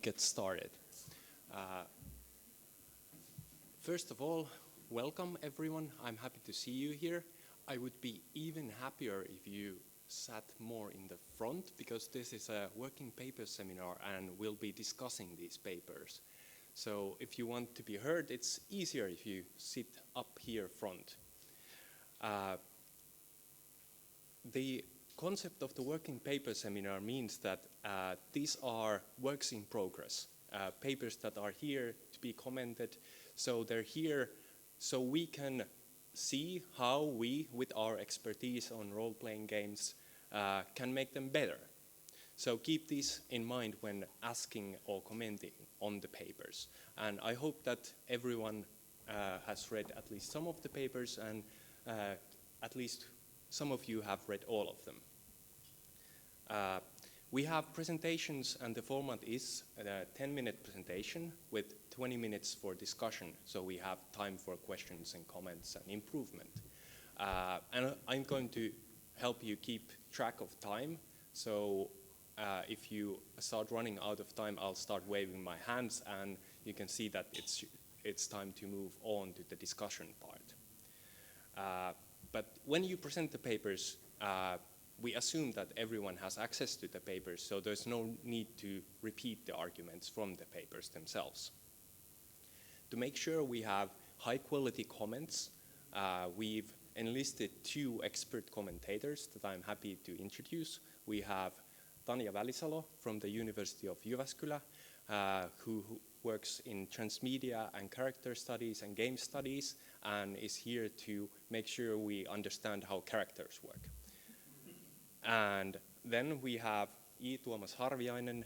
get started. First of all, welcome everyone. I'm happy to see you here. I would be even happier if you sat more in the front, because this is a working papers seminar and we'll be discussing these papers. So if you want to be heard, it's easier if you sit up here front. The concept of the working paper seminar means that these are works in progress, papers that are here to be commented. So they're here so we can see how we, with our expertise on role-playing games, can make them better. So keep this in mind when asking or commenting on the papers. And I hope that everyone has read at least some of the papers, and at least some of you have read all of them. We have presentations, and the format is a 10-minute presentation with 20 minutes for discussion, so we have time for questions and comments and improvement. And I'm going to help you keep track of time, so if you start running out of time, I'll start waving my hands, and you can see that it's time to move on to the discussion part. But when you present the papers, we assume that everyone has access to the papers, so there's no need to repeat the arguments from the papers themselves. To make sure we have high-quality comments, we've enlisted 2 expert commentators that I'm happy to introduce. We have Tanja Välisalo from the University of Jyväskylä, who works in transmedia and character studies and game studies, and is here to make sure we understand how characters work. And then we have I. Tuomas Harviainen,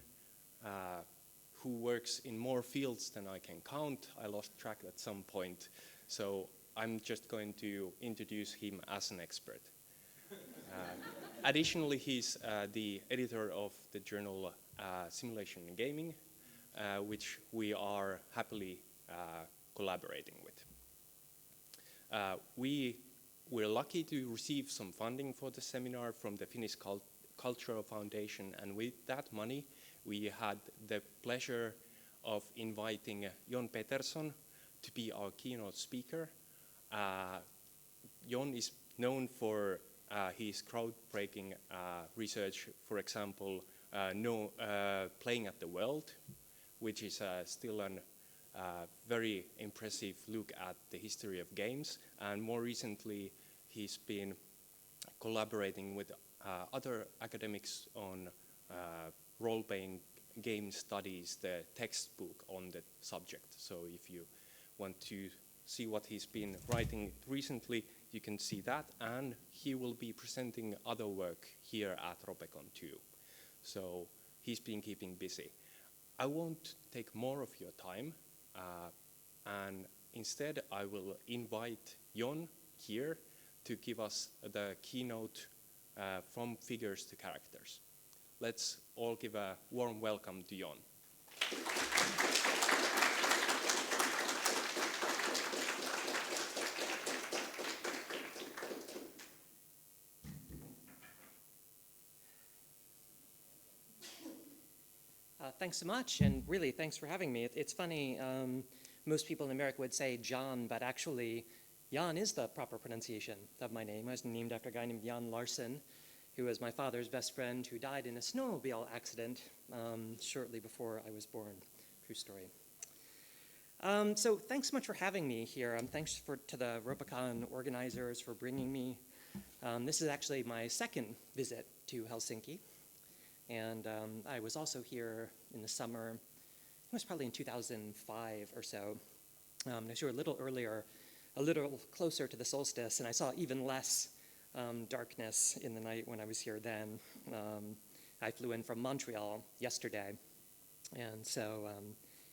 who works in more fields than I can count. I lost track at some point, so I'm just going to introduce him as an expert. Additionally, he's the editor of the journal Simulation and Gaming, which we are happily collaborating with. We're lucky to receive some funding for the seminar from the Finnish Cultural Foundation, and with that money, we had the pleasure of inviting Jon Peterson to be our keynote speaker. Jon is known for his groundbreaking research, for example, Playing at the World, which is still a very impressive look at the history of games. And more recently, he's been collaborating with other academics on role-playing game studies, the textbook on the subject. So if you want to see what he's been writing recently, you can see that, and he will be presenting other work here at Ropecon too. So he's been keeping busy. I won't take more of your time, and instead I will invite Jon here to give us the keynote from figures to characters. Let's all give a warm welcome to Jon. Thanks so much, and really, thanks for having me. It's funny, most people in America would say John, but actually, Jan is the proper pronunciation of my name. I was named after a guy named Jan Larsen, who was my father's best friend, who died in a snowmobile accident shortly before I was born. True story. So thanks so much for having me here. Thanks to the Ropecon organizers for bringing me. This is actually my second visit to Helsinki. And I was also here in the summer, it was probably in 2005 or so. I was here a little earlier, a little closer to the solstice, and I saw even less darkness in the night when I was here then. I flew in from Montreal yesterday, and so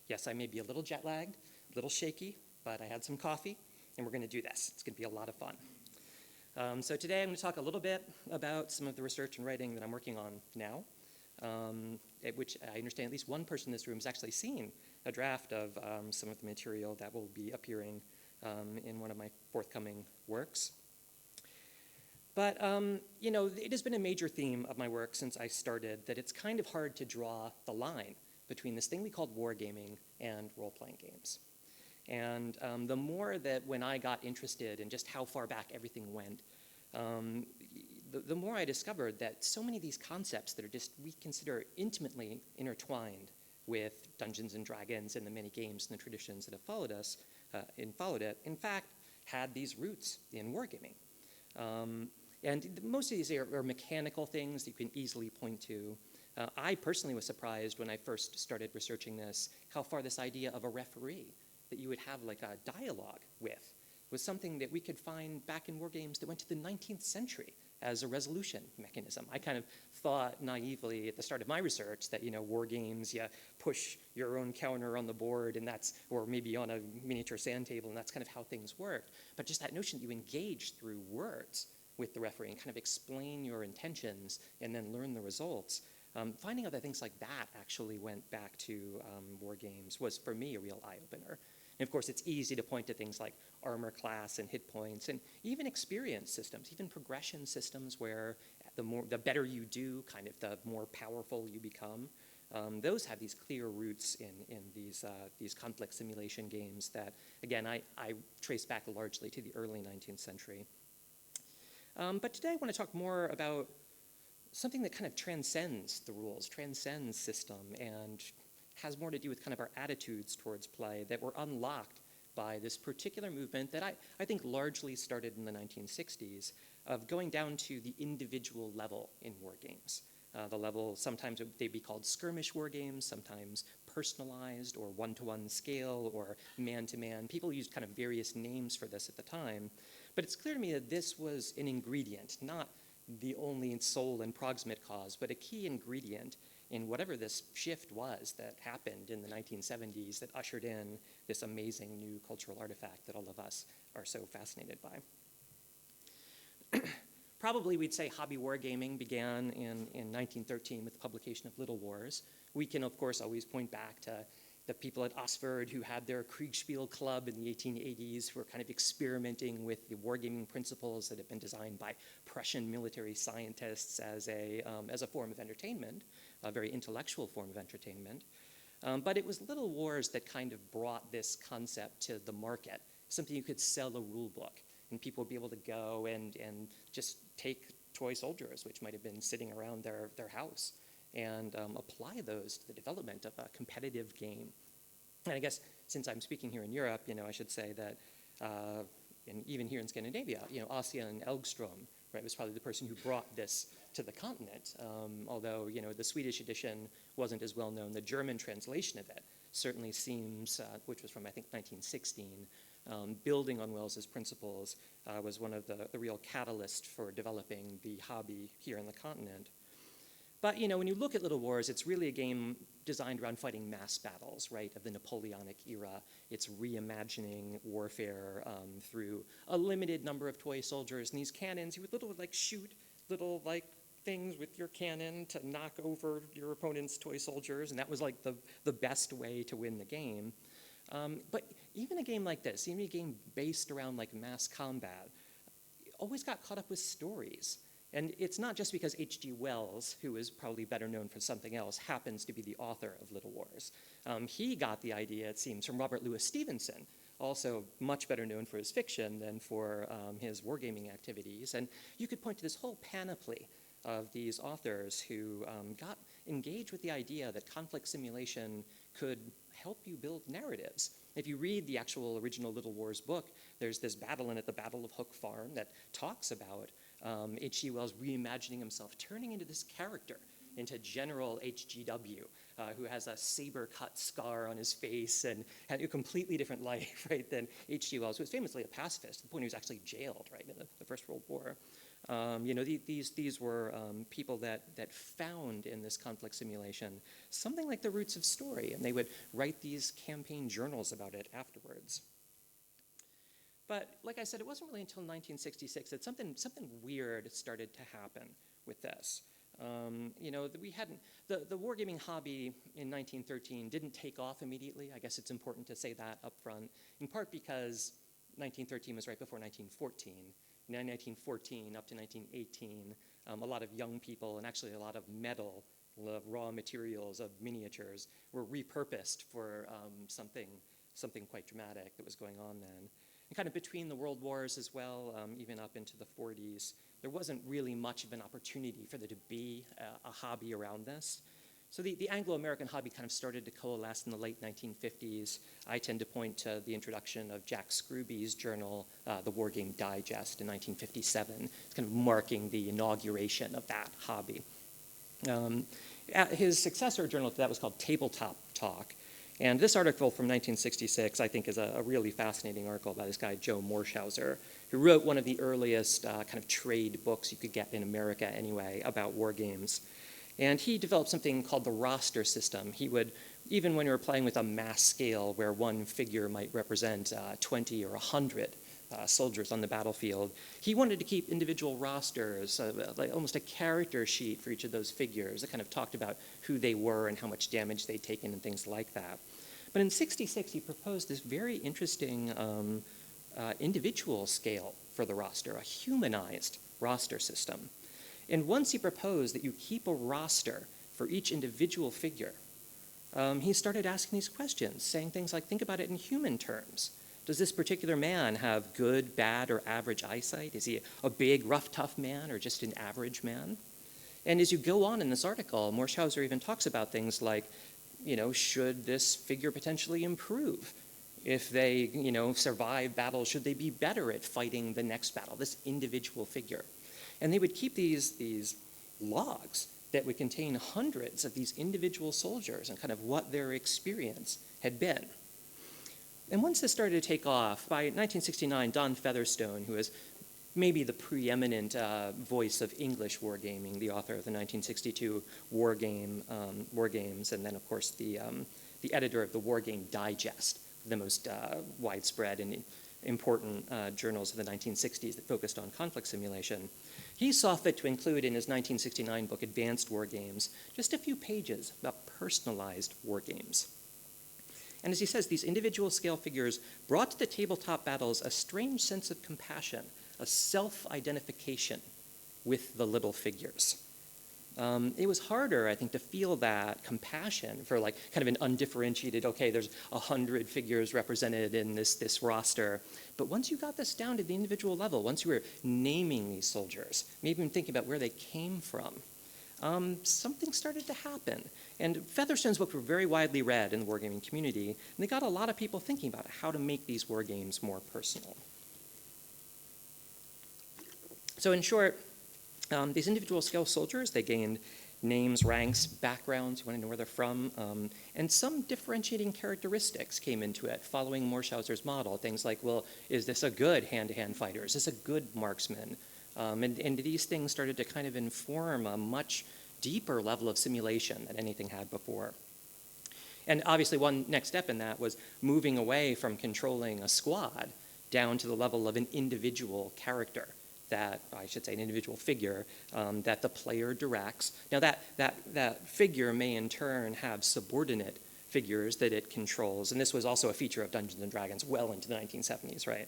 yes, I may be a little jet lagged, a little shaky, but I had some coffee, and we're going to do this. It's going to be a lot of fun. So today I'm going to talk a little bit about some of the research and writing that I'm working on now, which I understand at least one person in this room has actually seen a draft of some of the material that will be appearing in one of my forthcoming works. But, it has been a major theme of my work since I started that it's kind of hard to draw the line between this thing we called wargaming and role-playing games. And the more that when I got interested in just how far back everything went, the more I discovered that so many of these concepts that are just, we consider intimately intertwined with Dungeons and Dragons and the many games and the traditions that have followed us, followed it, in fact, had these roots in wargaming. And most of these are mechanical things that you can easily point to. I personally was surprised when I first started researching this, how far this idea of a referee that you would have like a dialogue with was something that we could find back in war games that went to the 19th century as a resolution mechanism. I kind of thought naively at the start of my research that, war games, you push your own counter on the board and that's, or maybe on a miniature sand table, and that's kind of how things worked. But just that notion that you engage through words with the referee and kind of explain your intentions and then learn the results. Finding out that things like that actually went back to war games was, for me, a real eye-opener. And of course, it's easy to point to things like armor class and hit points, and even experience systems, even progression systems where the better you do, kind of the more powerful you become. Those have these clear roots in these conflict simulation games that, again, I trace back largely to the early 19th century. But today I want to talk more about something that kind of transcends the rules, transcends system, and has more to do with kind of our attitudes towards play that were unlocked by this particular movement that I think largely started in the 1960s of going down to the individual level in war games. The level, sometimes they'd be called skirmish war games, sometimes personalized or one-to-one scale or man-to-man. People used kind of various names for this at the time. But it's clear to me that this was an ingredient, not the only sole and proximate cause, but a key ingredient in whatever this shift was that happened in the 1970s that ushered in this amazing new cultural artifact that all of us are so fascinated by. Probably we'd say hobby wargaming began in 1913 with the publication of Little Wars. We can, of course, always point back to the people at Oxford who had their Kriegspiel club in the 1880s who were kind of experimenting with the wargaming principles that had been designed by Prussian military scientists as a form of entertainment, a very intellectual form of entertainment. But it was Little Wars that kind of brought this concept to the market, something you could sell a rule book, and people would be able to go and just take toy soldiers, which might have been sitting around their house, and apply those to the development of a competitive game. And I guess since I'm speaking here in Europe, I should say that, and even here in Scandinavia, Ossian Elgström, right, was probably the person who brought this to the continent. Although, the Swedish edition wasn't as well known. The German translation of it certainly seems, which was from, I think, 1916, building on Wells's principles, was one of the real catalysts for developing the hobby here in the continent. But, when you look at Little Wars, it's really a game designed around fighting mass battles, right, of the Napoleonic era. It's reimagining warfare through a limited number of toy soldiers. And these cannons, you would shoot little, things with your cannon to knock over your opponent's toy soldiers. And that was, the best way to win the game. But even a game like this, even a game based around, mass combat, always got caught up with stories. And it's not just because H.G. Wells, who is probably better known for something else, happens to be the author of Little Wars. He got the idea, it seems, from Robert Louis Stevenson, also much better known for his fiction than for his wargaming activities. And you could point to this whole panoply of these authors who got engaged with the idea that conflict simulation could help you build narratives. If you read the actual original Little Wars book, there's this battle in it, the Battle of Hook Farm, that talks about H.G. Wells reimagining himself, turning into this character, into General H.G.W., who has a saber-cut scar on his face and had a completely different life, right, than H.G. Wells, who was famously a pacifist, to the point he was actually jailed, right, in the First World War. These were people that found in this conflict simulation something like the roots of story, and they would write these campaign journals about it afterwards. But like I said, it wasn't really until 1966 that something weird started to happen with this. We hadn't, the wargaming hobby in 1913 didn't take off immediately. I guess it's important to say that up front, in part because 1913 was right before 1914. In 1914 up to 1918, a lot of young people and actually a lot of metal raw materials of miniatures were repurposed for something quite dramatic that was going on then. And kind of between the world wars as well, even up into the 40s, there wasn't really much of an opportunity for there to be a hobby around this. So the Anglo-American hobby kind of started to coalesce in the late 1950s. I tend to point to the introduction of Jack Scrooby's journal, the Wargame Digest, in 1957. It's kind of marking the inauguration of that hobby. His successor journal to that was called Tabletop Talk. And this article from 1966, I think, is a really fascinating article by this guy, Joe Morshauser, who wrote one of the earliest kind of trade books you could get in America anyway about war games. And he developed something called the roster system. He would, even when you were playing with a mass scale where one figure might represent 20 or 100 soldiers on the battlefield, he wanted to keep individual rosters, like almost a character sheet for each of those figures that kind of talked about who they were and how much damage they'd taken and things like that. But in '66, he proposed this very interesting individual scale for the roster, a humanized roster system. And once he proposed that you keep a roster for each individual figure, he started asking these questions, saying things like, think about it in human terms. Does this particular man have good, bad, or average eyesight? Is he a big, rough, tough man, or just an average man? And as you go on in this article, Morshauser even talks about things like, should this figure potentially improve? If they, survive battles, should they be better at fighting the next battle, this individual figure? And they would keep these logs that would contain hundreds of these individual soldiers and kind of what their experience had been. And once this started to take off, by 1969, Don Featherstone, who is maybe the preeminent voice of English wargaming, the author of the 1962 War Games, and then, of course, the editor of the Wargame Digest, the most widespread and important journals of the 1960s that focused on conflict simulation. He saw fit to include in his 1969 book, Advanced War Games, just a few pages about personalized war games. And as he says, these individual scale figures brought to the tabletop battles a strange sense of compassion, a self-identification with the little figures. It was harder, I think, to feel that compassion for like kind of an undifferentiated, okay, there's 100 figures represented in this roster. But once you got this down to the individual level, once you were naming these soldiers, maybe even thinking about where they came from, something started to happen. And Featherstone's books were very widely read in the wargaming community, and they got a lot of people thinking about how to make these war games more personal. So in short, these individual scale soldiers, they gained names, ranks, backgrounds, you want to know where they're from, and some differentiating characteristics came into it following Morshauser's model. Things like, well, is this a good hand-to-hand fighter? Is this a good marksman? And these things started to kind of inform a much deeper level of simulation than anything had before. And obviously one next step in that was moving away from controlling a squad down to the level of an individual character. That, I should say, an individual figure that the player directs. Now that figure may in turn have subordinate figures that it controls, and this was also a feature of Dungeons & Dragons well into the 1970s, right?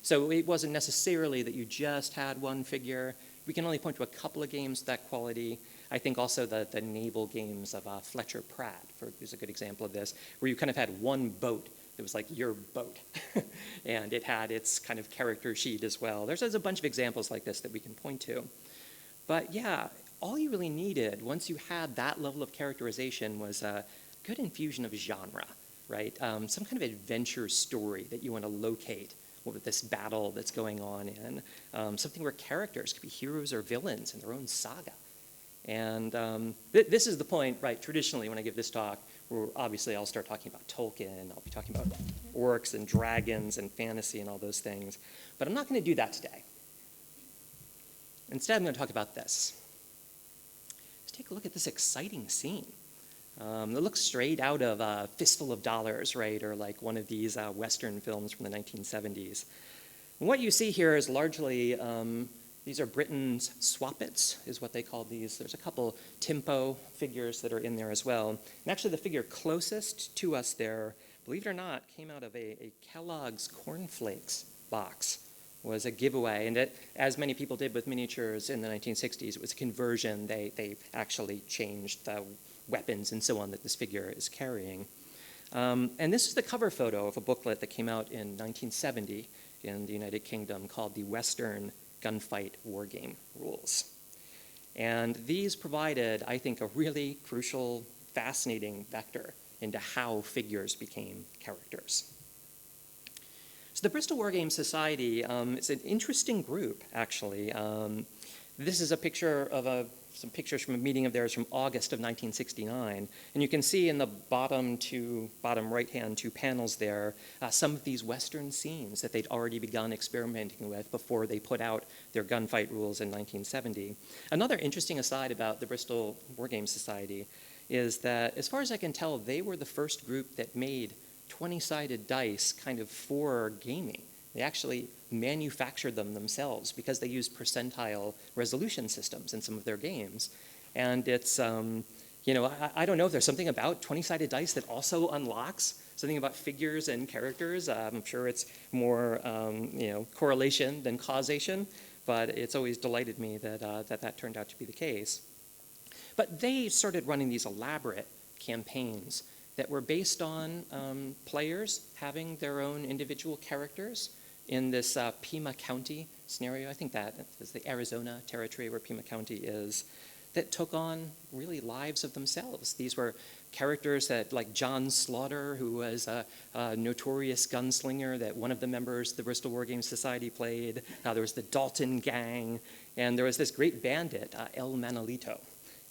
So it wasn't necessarily that you just had one figure. We can only point to a couple of games with that quality. I think also the naval games of Fletcher Pratt is a good example of this, where you kind of had one boat. It was like your boat, and it had its kind of character sheet as well. There's a bunch of examples like this that we can point to. But yeah, all you really needed once you had that level of characterization was a good infusion of genre, right? Some kind of adventure story that you want to locate with this battle that's going on in. Something where characters could be heroes or villains in their own saga. And this is the point, right, traditionally when I give this talk, where obviously I'll start talking about Tolkien, I'll be talking about orcs and dragons and fantasy and all those things. But I'm not going to do that today. Instead, I'm going to talk about this. Let's take a look at this exciting scene. It looks straight out of a Fistful of Dollars, right, or like one of these Western films from the 1970s. And what you see here is largely these are Britain's swappets, is what they call these. There's a couple Timpo figures that are in there as well. And actually the figure closest to us there, believe it or not, came out of a Kellogg's Cornflakes box. was a giveaway. And it, as many people did with miniatures in the 1960s, it was a conversion. They actually changed the weapons and so on that this figure is carrying. And this is the cover photo of a booklet that came out in 1970 in the United Kingdom called the Western Gunfight Wargame Rules. And these provided, I think, a really crucial, fascinating vector into how figures became characters. So the Bristol Wargame Society is an interesting group, actually. This is a picture of some pictures from a meeting of theirs from August of 1969. And you can see in the bottom right-hand two panels there, some of these Western scenes that they'd already begun experimenting with before they put out their gunfight rules in 1970. Another interesting aside about the Bristol Wargame Society is that, as far as I can tell, they were the first group that made 20-sided dice kind of for gaming. They actually manufactured them themselves because they used percentile resolution systems in some of their games. And it's, you know, I don't know if there's something about 20-sided dice that also unlocks something about figures and characters. I'm sure it's more, you know, correlation than causation, but it's always delighted me that that turned out to be the case. But they started running these elaborate campaigns that were based on players having their own individual characters in this Pima County scenario. I think that is the Arizona territory where Pima County is, that took on really lives of themselves. These were characters that, like John Slaughter, who was a notorious gunslinger that one of the members of the Bristol Wargame Society played. There was the Dalton Gang, and there was this great bandit, El Manolito.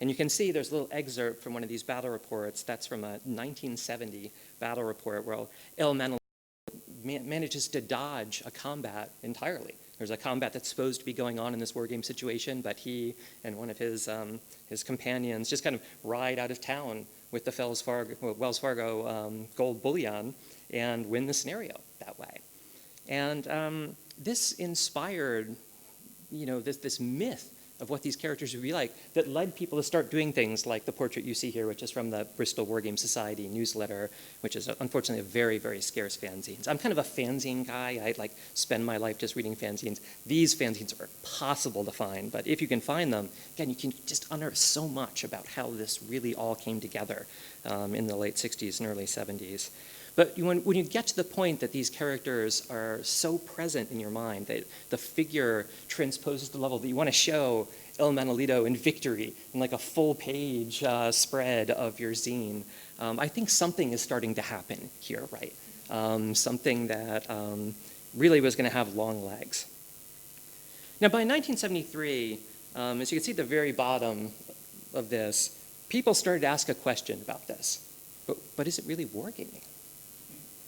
And you can see there's a little excerpt from one of these battle reports. That's from a 1970 battle report where El Manolito manages to dodge a combat entirely. There's a combat that's supposed to be going on in this wargame situation, but he and one of his companions just kind of ride out of town with the Wells Fargo gold bullion and win the scenario that way. And this inspired, you know, this myth of what these characters would be like that led people to start doing things like the portrait you see here, which is from the Bristol Wargame Society newsletter, which is unfortunately a very, very scarce fanzine. I'm kind of a fanzine guy. I like spend my life just reading fanzines. These fanzines are impossible to find, but if you can find them, again, you can just unearth so much about how this really all came together in the late 60s and early 70s. But when you get to the point that these characters are so present in your mind that the figure transposes the level that you want to show El Manolito in victory in like a full page spread of your zine, I think something is starting to happen here, right? Something that really was going to have long legs. Now by 1973, as you can see at the very bottom of this, people started to ask a question about this. But is it really wargaming?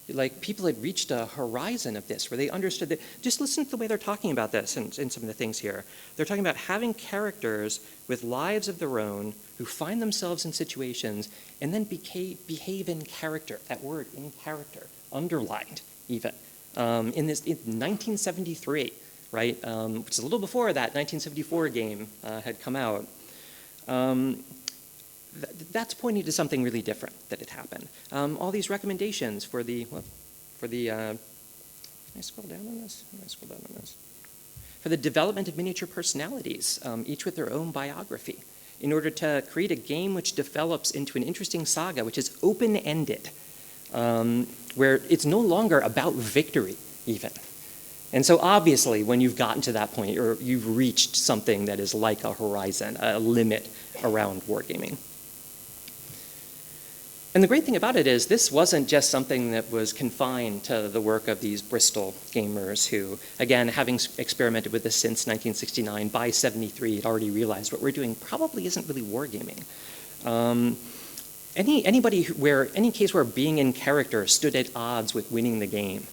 Like, people had reached a horizon of this where they understood that. Just listen to the way they're talking about this in some of the things here. They're talking about having characters with lives of their own who find themselves in situations and then behave in character. That word, in character, underlined even. In 1973, right, which is a little before that 1974 game had come out. That's pointing to something really different that had happened. All these recommendations for the, can I scroll down on this? Can I scroll down on this? For the development of miniature personalities, each with their own biography, in order to create a game which develops into an interesting saga, which is open-ended, where it's no longer about victory, even. And so obviously, when you've gotten to that point, or you've reached something that is like a horizon, a limit around wargaming. And the great thing about it is this wasn't just something that was confined to the work of these Bristol gamers who, again, having experimented with this since 1969, by 73 had already realized what we're doing probably isn't really wargaming. Any case where being in character stood at odds with winning the game,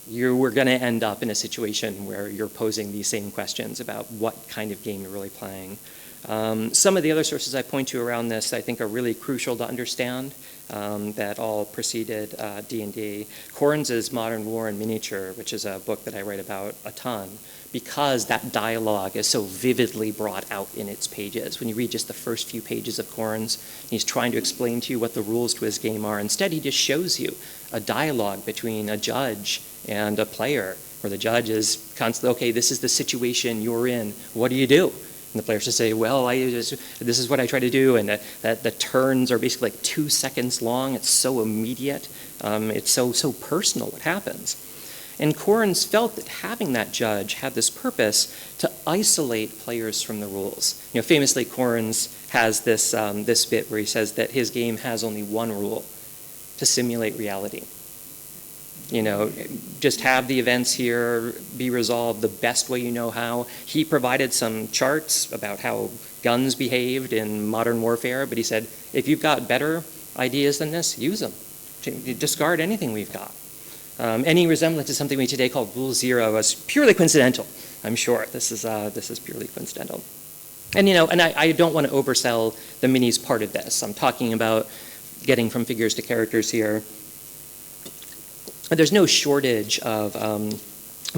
you were going to end up in a situation where you're posing these same questions about what kind of game you're really playing. Some of the other sources I point to around this I think are really crucial to understand that all preceded D&D. Corns' Modern War in Miniature, which is a book that I write about a ton, because that dialogue is so vividly brought out in its pages. When you read just the first few pages of Corns, he's trying to explain to you what the rules to his game are. Instead, he just shows you a dialogue between a judge and a player where the judge is constantly, okay, this is the situation you're in. What do you do? And the players just say, well, this is what I try to do. And the turns are basically like 2 seconds long. It's so immediate. It's so personal what happens. And Corns felt that having that judge had this purpose to isolate players from the rules. You know, famously, Corns has this bit where he says that his game has only one rule: to simulate reality. You know, just have the events here be resolved the best way you know how. He provided some charts about how guns behaved in modern warfare, but he said, if you've got better ideas than this, use them. Discard anything we've got. Any resemblance to something we today call Rule Zero is purely coincidental, I'm sure. This is purely coincidental. And, you know, and I don't want to oversell the minis part of this. I'm talking about getting from figures to characters here. There's no shortage of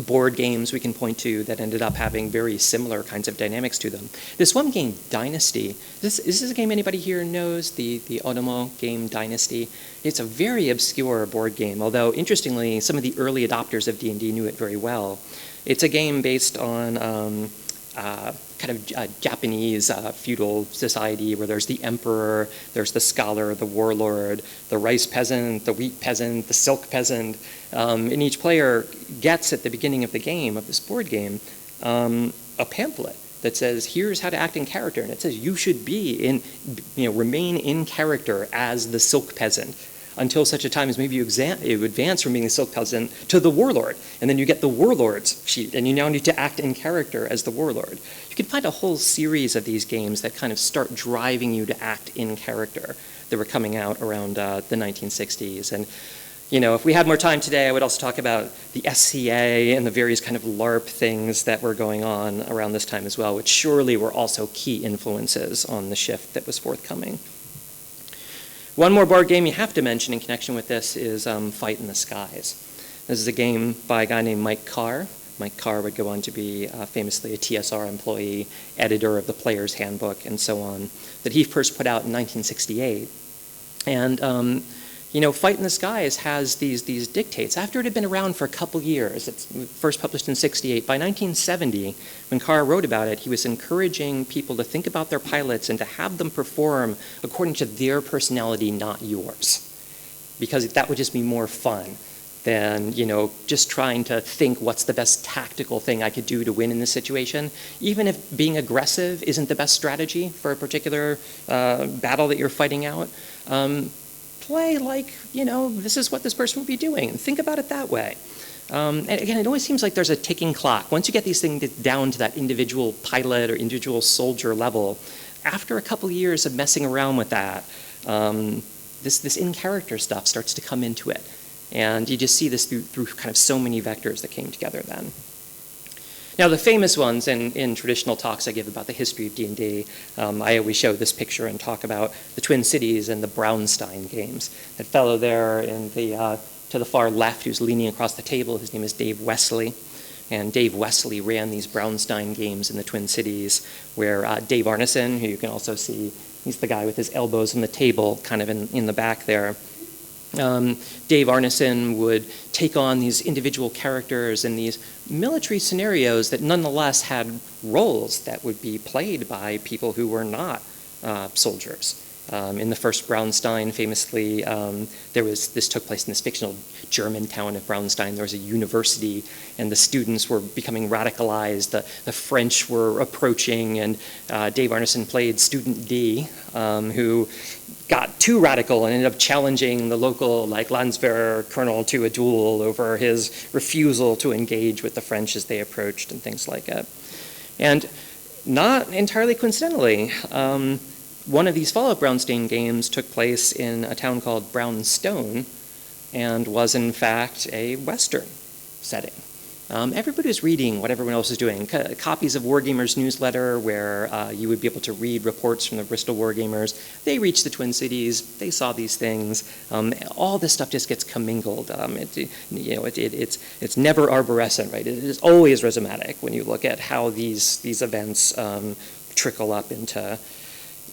board games we can point to that ended up having very similar kinds of dynamics to them. This one game, Dynasty, this is a game anybody here knows, the Otomo game Dynasty. It's a very obscure board game, although interestingly, some of the early adopters of D&D knew it very well. It's a game based on kind of Japanese feudal society where there's the emperor, there's the scholar, the warlord, the rice peasant, the wheat peasant, the silk peasant, and each player gets at the beginning of the game, of this board game, a pamphlet that says, here's how to act in character, and it says you should remain in character as the silk peasant until such a time as maybe you advance from being the silk peasant to the warlord, and then you get the warlord's sheet, and you now need to act in character as the warlord. You can find a whole series of these games that kind of start driving you to act in character that were coming out around the 1960s. And, you know, if we had more time today, I would also talk about the SCA and the various kind of LARP things that were going on around this time as well, which surely were also key influences on the shift that was forthcoming. One more board game you have to mention in connection with this is Fight in the Skies. This is a game by a guy named Mike Carr. Mike Carr would go on to be famously a TSR employee, editor of the Player's Handbook, and so on, that he first put out in 1968. And you know, Fight in the Skies has these dictates. After it had been around for a couple years, it's first published in 68, by 1970, when Carr wrote about it, he was encouraging people to think about their pilots and to have them perform according to their personality, not yours. Because that would just be more fun than, you know, just trying to think what's the best tactical thing I could do to win in this situation. Even if being aggressive isn't the best strategy for a particular battle that you're fighting out, play like, you know, this is what this person would be doing, and think about it that way. And again, it always seems like there's a ticking clock. Once you get these things down to that individual pilot or individual soldier level, after a couple years of messing around with that, this in-character stuff starts to come into it. And you just see this through kind of so many vectors that came together then. Now, the famous ones in traditional talks I give about the history of D&D, I always show this picture and talk about the Twin Cities and the Brownstein games. That fellow there to the far left who's leaning across the table, his name is Dave Wesley. And Dave Wesley ran these Brownstein games in the Twin Cities where Dave Arneson, who you can also see, he's the guy with his elbows on the table kind of in the back there. Dave Arneson would take on these individual characters in these military scenarios that nonetheless had roles that would be played by people who were not soldiers. In the first Brownstein, famously, this took place in this fictional German town of Brownstein. There was a university, and the students were becoming radicalized. The French were approaching, and Dave Arneson played Student D, who got too radical and ended up challenging the local Landswehr colonel to a duel over his refusal to engage with the French as they approached and things like that. And not entirely coincidentally, one of these follow-up Brownstein games took place in a town called Brownstone and was in fact a Western setting. Everybody was reading what everyone else was doing. Copies of Wargamers Newsletter where you would be able to read reports from the Bristol Wargamers. They reached the Twin Cities. They saw these things. All this stuff just gets commingled. It's never arborescent, right? It is always rhizomatic when you look at how these events trickle up into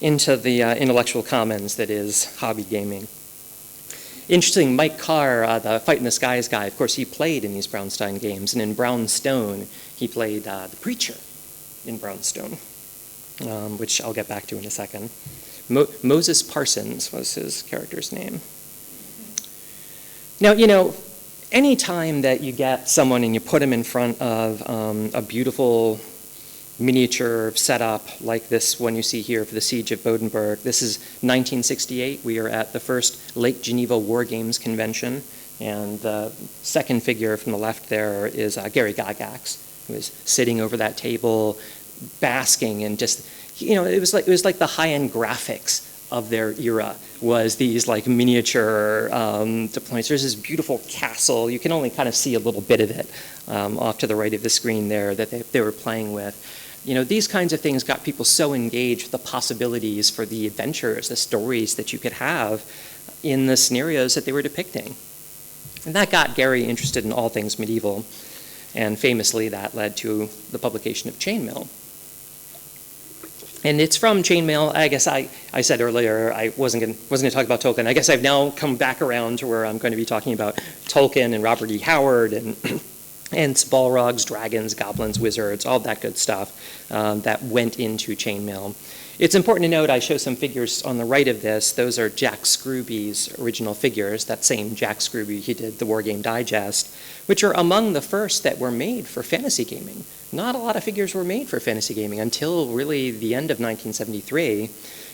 the intellectual commons that is hobby gaming. Interesting, Mike Carr, the Fight in the Skies guy, of course, he played in these Brownstein games. And in Brownstone, he played the Preacher in Brownstone, which I'll get back to in a second. Moses Parsons was his character's name. Now, any time that you get someone and you put them in front of a beautiful miniature setup like this one you see here for the Siege of Bowdenburg. This is 1968. We are at the first Lake Geneva War Games convention, and the second figure from the left there is Gary Gygax, who is sitting over that table, basking and just, it was like the high-end graphics of their era was these like miniature deployments. There's this beautiful castle. You can only kind of see a little bit of it off to the right of the screen there that they were playing with. These kinds of things got people so engaged with the possibilities for the adventures, the stories that you could have in the scenarios that they were depicting. And that got Gary interested in all things medieval. And famously, that led to the publication of Chainmail. And it's from Chainmail. I guess I said earlier I wasn't going to talk about Tolkien. I guess I've now come back around to where I'm going to be talking about Tolkien and Robert E. Howard and Balrogs, dragons, goblins, wizards, all that good stuff that went into Chainmail. It's important to note I show some figures on the right of this. Those are Jack Scrooby's original figures, that same Jack Scrooby he did the Wargame Digest, which are among the first that were made for fantasy gaming. Not a lot of figures were made for fantasy gaming until really the end of 1973,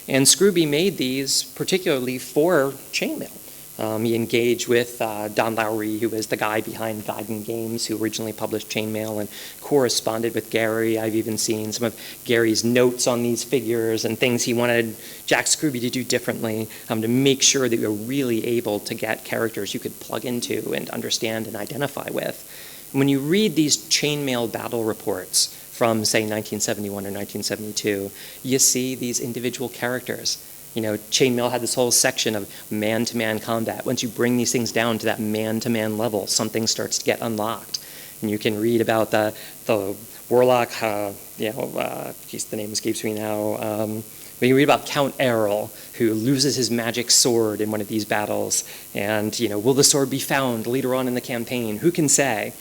and Scrooby made these particularly for Chainmail. He engaged with Don Lowry, who was the guy behind Guidon Games, who originally published Chainmail, and corresponded with Gary. I've even seen some of Gary's notes on these figures and things he wanted Jack Scrooby to do differently to make sure that you're really able to get characters you could plug into and understand and identify with. When you read these Chainmail battle reports from, say, 1971 or 1972, you see these individual characters. Chainmail had this whole section of man-to-man combat. Once you bring these things down to that man-to-man level, something starts to get unlocked. And you can read about the warlock, the name escapes me now, but you read about Count Errol, who loses his magic sword in one of these battles. And, will the sword be found later on in the campaign? Who can say?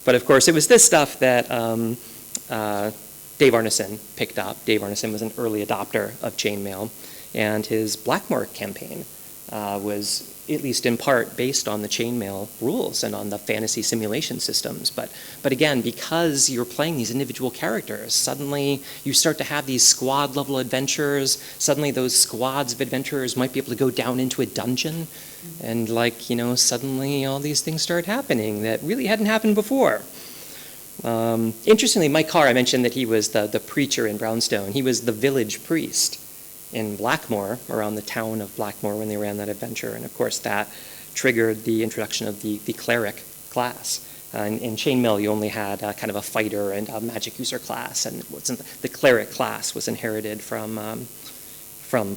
But, of course, it was this stuff that Dave Arneson picked up. Dave Arneson was an early adopter of Chainmail. And his Blackmore campaign was, at least in part, based on the Chainmail rules and on the fantasy simulation systems. But again, because you're playing these individual characters, suddenly you start to have these squad-level adventures. Suddenly those squads of adventurers might be able to go down into a dungeon. And suddenly all these things start happening that really hadn't happened before. Interestingly, Mike Carr, I mentioned that he was the preacher in Brownstone. He was the village priest in Blackmore, around the town of Blackmore when they ran that adventure. And of course that triggered the introduction of the cleric class. In Chainmail you only had kind of a fighter and a magic user class, and the cleric class was inherited from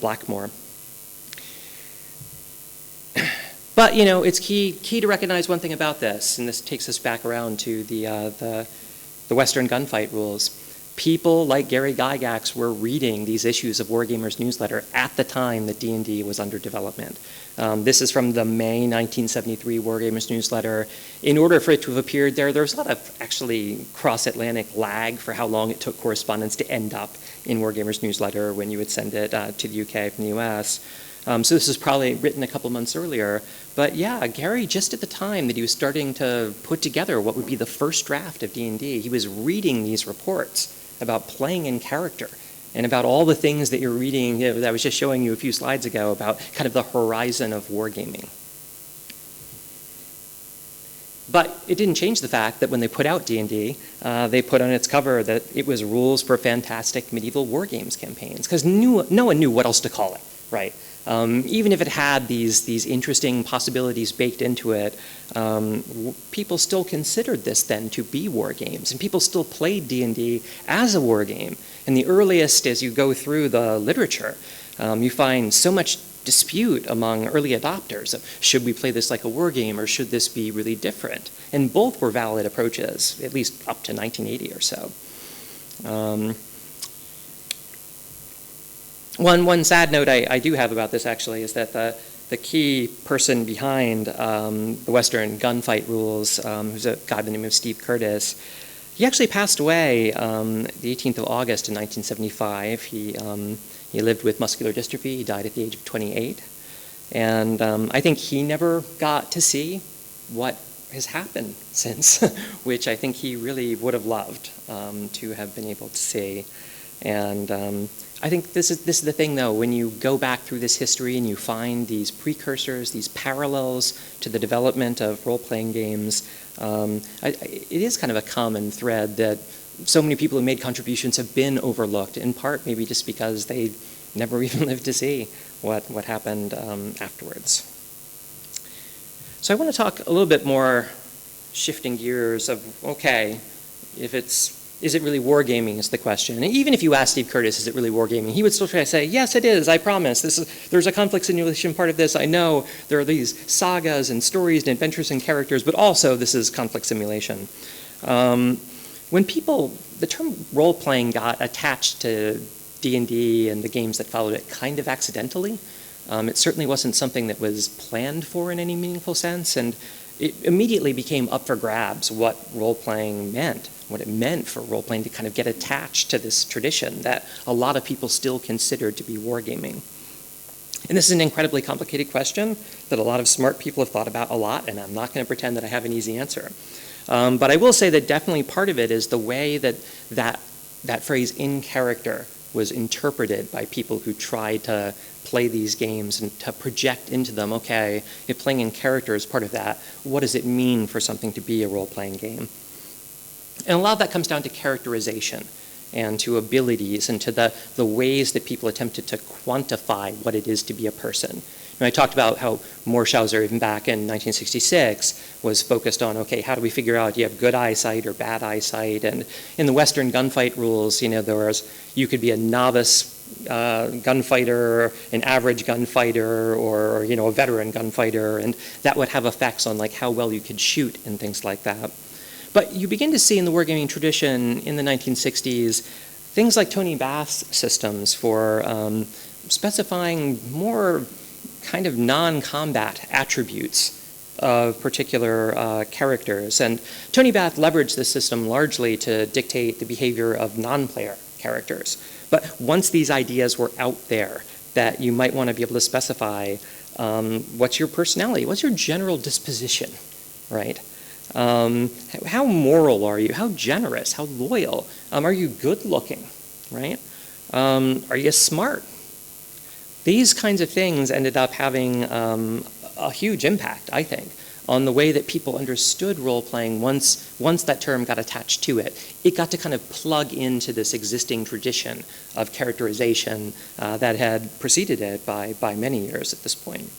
Blackmore. But it's key to recognize one thing about this, and this takes us back around to the Western gunfight rules. People like Gary Gygax were reading these issues of Wargamers Newsletter at the time that D&D was under development. This is from the May 1973 Wargamers Newsletter. In order for it to have appeared there was a lot of actually cross-Atlantic lag for how long it took correspondence to end up in Wargamers Newsletter when you would send it to the UK from the US. So this is probably written a couple months earlier. But yeah, Gary, just at the time that he was starting to put together what would be the first draft of D&D, he was reading these reports about playing in character and about all the things that you're reading that I was just showing you a few slides ago about kind of the horizon of wargaming. But it didn't change the fact that when they put out D&D, they put on its cover that it was rules for fantastic medieval war games campaigns, because no one knew what else to call it, right? Even if it had these interesting possibilities baked into it, people still considered this then to be war games, and people still played D&D as a war game. And the earliest, as you go through the literature, you find so much dispute among early adopters of should we play this like a war game or should this be really different? And both were valid approaches, at least up to 1980 or so. One sad note I do have about this actually is that the key person behind the Western gunfight rules, who's a guy by the name of Steve Curtis. He actually passed away the 18th of August in 1975. He lived with muscular dystrophy. He died at the age of 28. And I think he never got to see what has happened since, which I think he really would have loved to have been able to see. And I think this is the thing, though, when you go back through this history and you find these precursors, these parallels to the development of role-playing games, it is kind of a common thread that so many people who made contributions have been overlooked, in part maybe just because they never even lived to see what happened afterwards. So I want to talk a little bit more, shifting gears of, okay, is it really wargaming is the question. And even if you ask Steve Curtis, is it really wargaming, he would still try to say, yes, it is, I promise. There's a conflict simulation part of this. I know there are these sagas and stories and adventures and characters, but also this is conflict simulation. When the term role-playing got attached to D&D and the games that followed it kind of accidentally. It certainly wasn't something that was planned for in any meaningful sense, and it immediately became up for grabs what role-playing meant, what it meant for role-playing to kind of get attached to this tradition that a lot of people still considered to be wargaming. And this is an incredibly complicated question that a lot of smart people have thought about a lot, and I'm not going to pretend that I have an easy answer. But I will say that definitely part of it is the way that phrase "in character" was interpreted by people who tried to play these games and to project into them, okay, if playing in character is part of that, what does it mean for something to be a role-playing game? And a lot of that comes down to characterization and to abilities and to the ways that people attempted to quantify what it is to be a person. And I talked about how Morshauser, even back in 1966, was focused on, okay, how do we figure out, do you have good eyesight or bad eyesight? And in the Western gunfight rules, you could be a novice gunfighter, an average gunfighter, or a veteran gunfighter, and that would have effects on like how well you could shoot and things like that. But you begin to see in the wargaming tradition in the 1960s things like Tony Bath's systems for specifying more kind of non-combat attributes of particular characters. And Tony Bath leveraged this system largely to dictate the behavior of non-player characters. But once these ideas were out there, that you might want to be able to specify what's your personality, what's your general disposition, right? How moral are you? How generous? How loyal? Are you good looking, right? Are you smart? These kinds of things ended up having a huge impact, I think, on the way that people understood role-playing once that term got attached to it. It got to kind of plug into this existing tradition of characterization that had preceded it by many years at this point.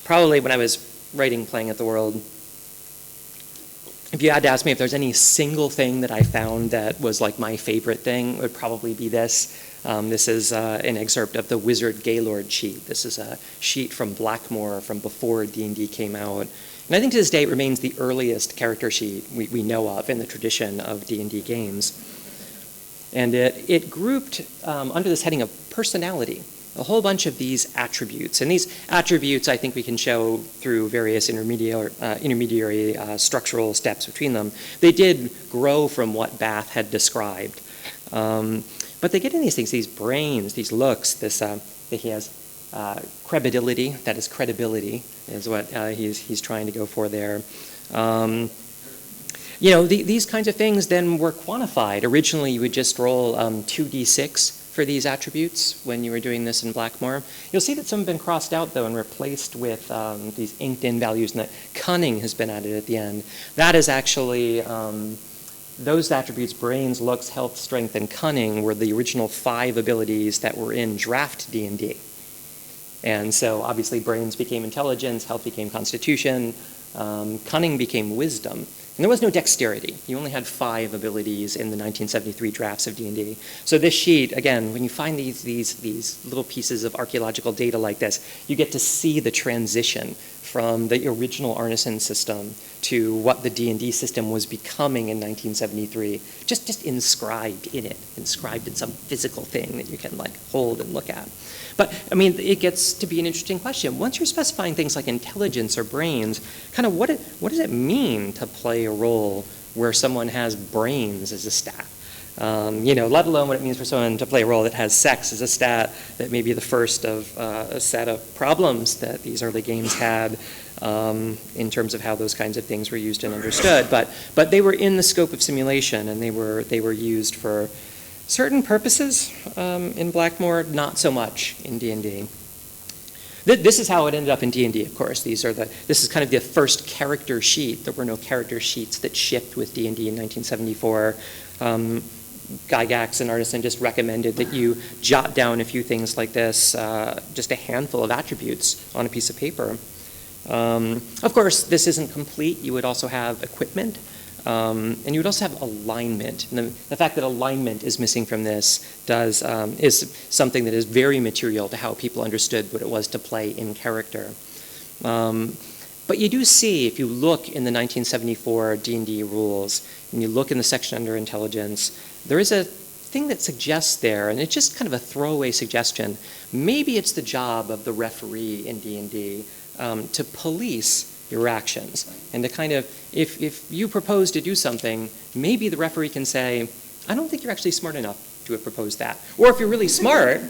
Probably when I was writing Playing at the World, if you had to ask me if there's any single thing that I found that was like my favorite thing, it would probably be this. This is an excerpt of the Wizard Gaylord sheet. This is a sheet from Blackmore from before D&D came out. And I think to this day it remains the earliest character sheet we know of in the tradition of D&D games. And it grouped under this heading of personality a whole bunch of these attributes. And these attributes I think we can show through various intermediary structural steps between them. They did grow from what Bath had described. But they get in these things, these brains, these looks, that he has credibility, that is credibility, is what he's trying to go for there. These kinds of things then were quantified. Originally, you would just roll 2d6 for these attributes when you were doing this in Blackmore. You'll see that some have been crossed out, though, and replaced with these inked-in values, and that cunning has been added at the end. That is actually... those attributes, brains, looks, health, strength, and cunning, were the original 5 abilities that were in draft D&D. And so obviously brains became intelligence, health became constitution, cunning became wisdom, And there was no dexterity. You only had 5 abilities in the 1973 drafts of D&D. So this sheet, again, when you find these little pieces of archaeological data like this, you get to see the transition from the original Arneson system to what the D&D system was becoming in 1973, just inscribed in it, inscribed in some physical thing that you can like hold and look at. But I mean, it gets to be an interesting question. Once you're specifying things like intelligence or brains, kind of what does it mean to play a role where someone has brains as a stat? Let alone what it means for someone to play a role that has sex as a stat, that may be the first of a set of problems that these early games had in terms of how those kinds of things were used and understood. But they were in the scope of simulation, and they were used for certain purposes in Blackmore, not so much in D&D. This is how it ended up in D&D, of course. This is kind of the first character sheet. There were no character sheets that shipped with D&D in 1974. Gygax and Arneson just recommended that you jot down a few things like this, just a handful of attributes on a piece of paper. Of course, this isn't complete. You would also have equipment. And you would also have alignment. And the fact that alignment is missing from this is something that is very material to how people understood what it was to play in character. But you do see, if you look in the 1974 D&D rules, and you look in the section under intelligence, there is a thing that suggests there, and it's just kind of a throwaway suggestion. Maybe it's the job of the referee in D&D to police your actions, and to kind of, if you propose to do something, maybe the referee can say, I don't think you're actually smart enough to have proposed that. Or if you're really smart,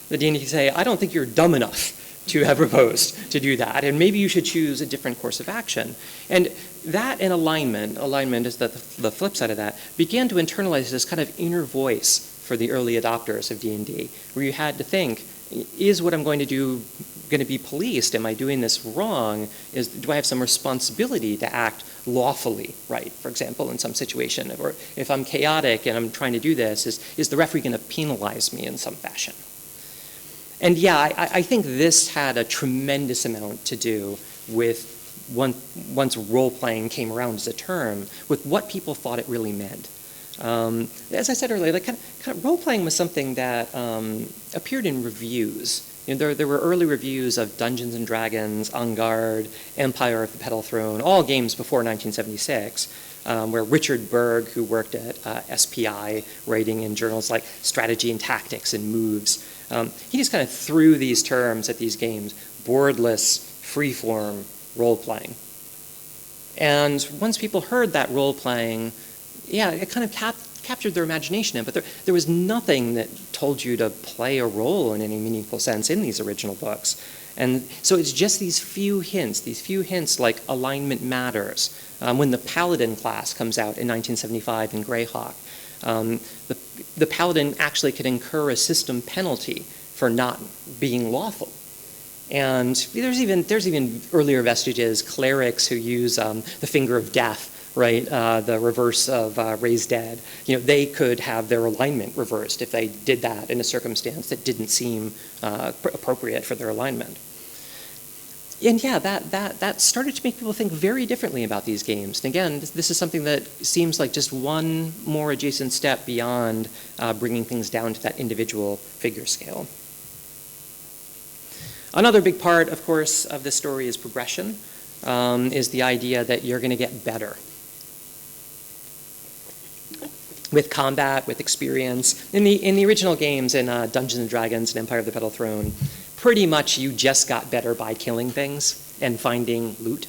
the D&D can say, I don't think you're dumb enough to have proposed to do that, and maybe you should choose a different course of action. And that and alignment is the flip side of that, began to internalize this kind of inner voice for the early adopters of D&D, where you had to think, is what I'm going to do going to be policed? Am I doing this wrong? Do I have some responsibility to act lawfully, right, for example, in some situation? Or if I'm chaotic and I'm trying to do this, is the referee going to penalize me in some fashion? And yeah, I think this had a tremendous amount to do with, once role-playing came around as a term, with what people thought it really meant. As I said earlier, like kind of role-playing was something that appeared in reviews. There were early reviews of Dungeons & Dragons, On Guard, Empire of the Petal Throne, all games before 1976, where Richard Berg, who worked at SPI, writing in journals like Strategy and Tactics and Moves, he just kind of threw these terms at these games: boardless, freeform role-playing. And once people heard that role-playing, yeah, it kind of captured their imagination, but there was nothing that told you to play a role in any meaningful sense in these original books. And so it's just these few hints like alignment matters. When the Paladin class comes out in 1975 in Greyhawk, the Paladin actually could incur a system penalty for not being lawful. And there's even earlier vestiges, clerics who use the finger of death, right, the reverse of raise dead. They could have their alignment reversed if they did that in a circumstance that didn't seem appropriate for their alignment. And yeah, that started to make people think very differently about these games. And again, this is something that seems like just one more adjacent step beyond bringing things down to that individual figure scale. Another big part, of course, of this story is progression, is the idea that you're going to get better with combat, with experience. In the original games, in Dungeons & Dragons and Empire of the Petal Throne, pretty much you just got better by killing things and finding loot.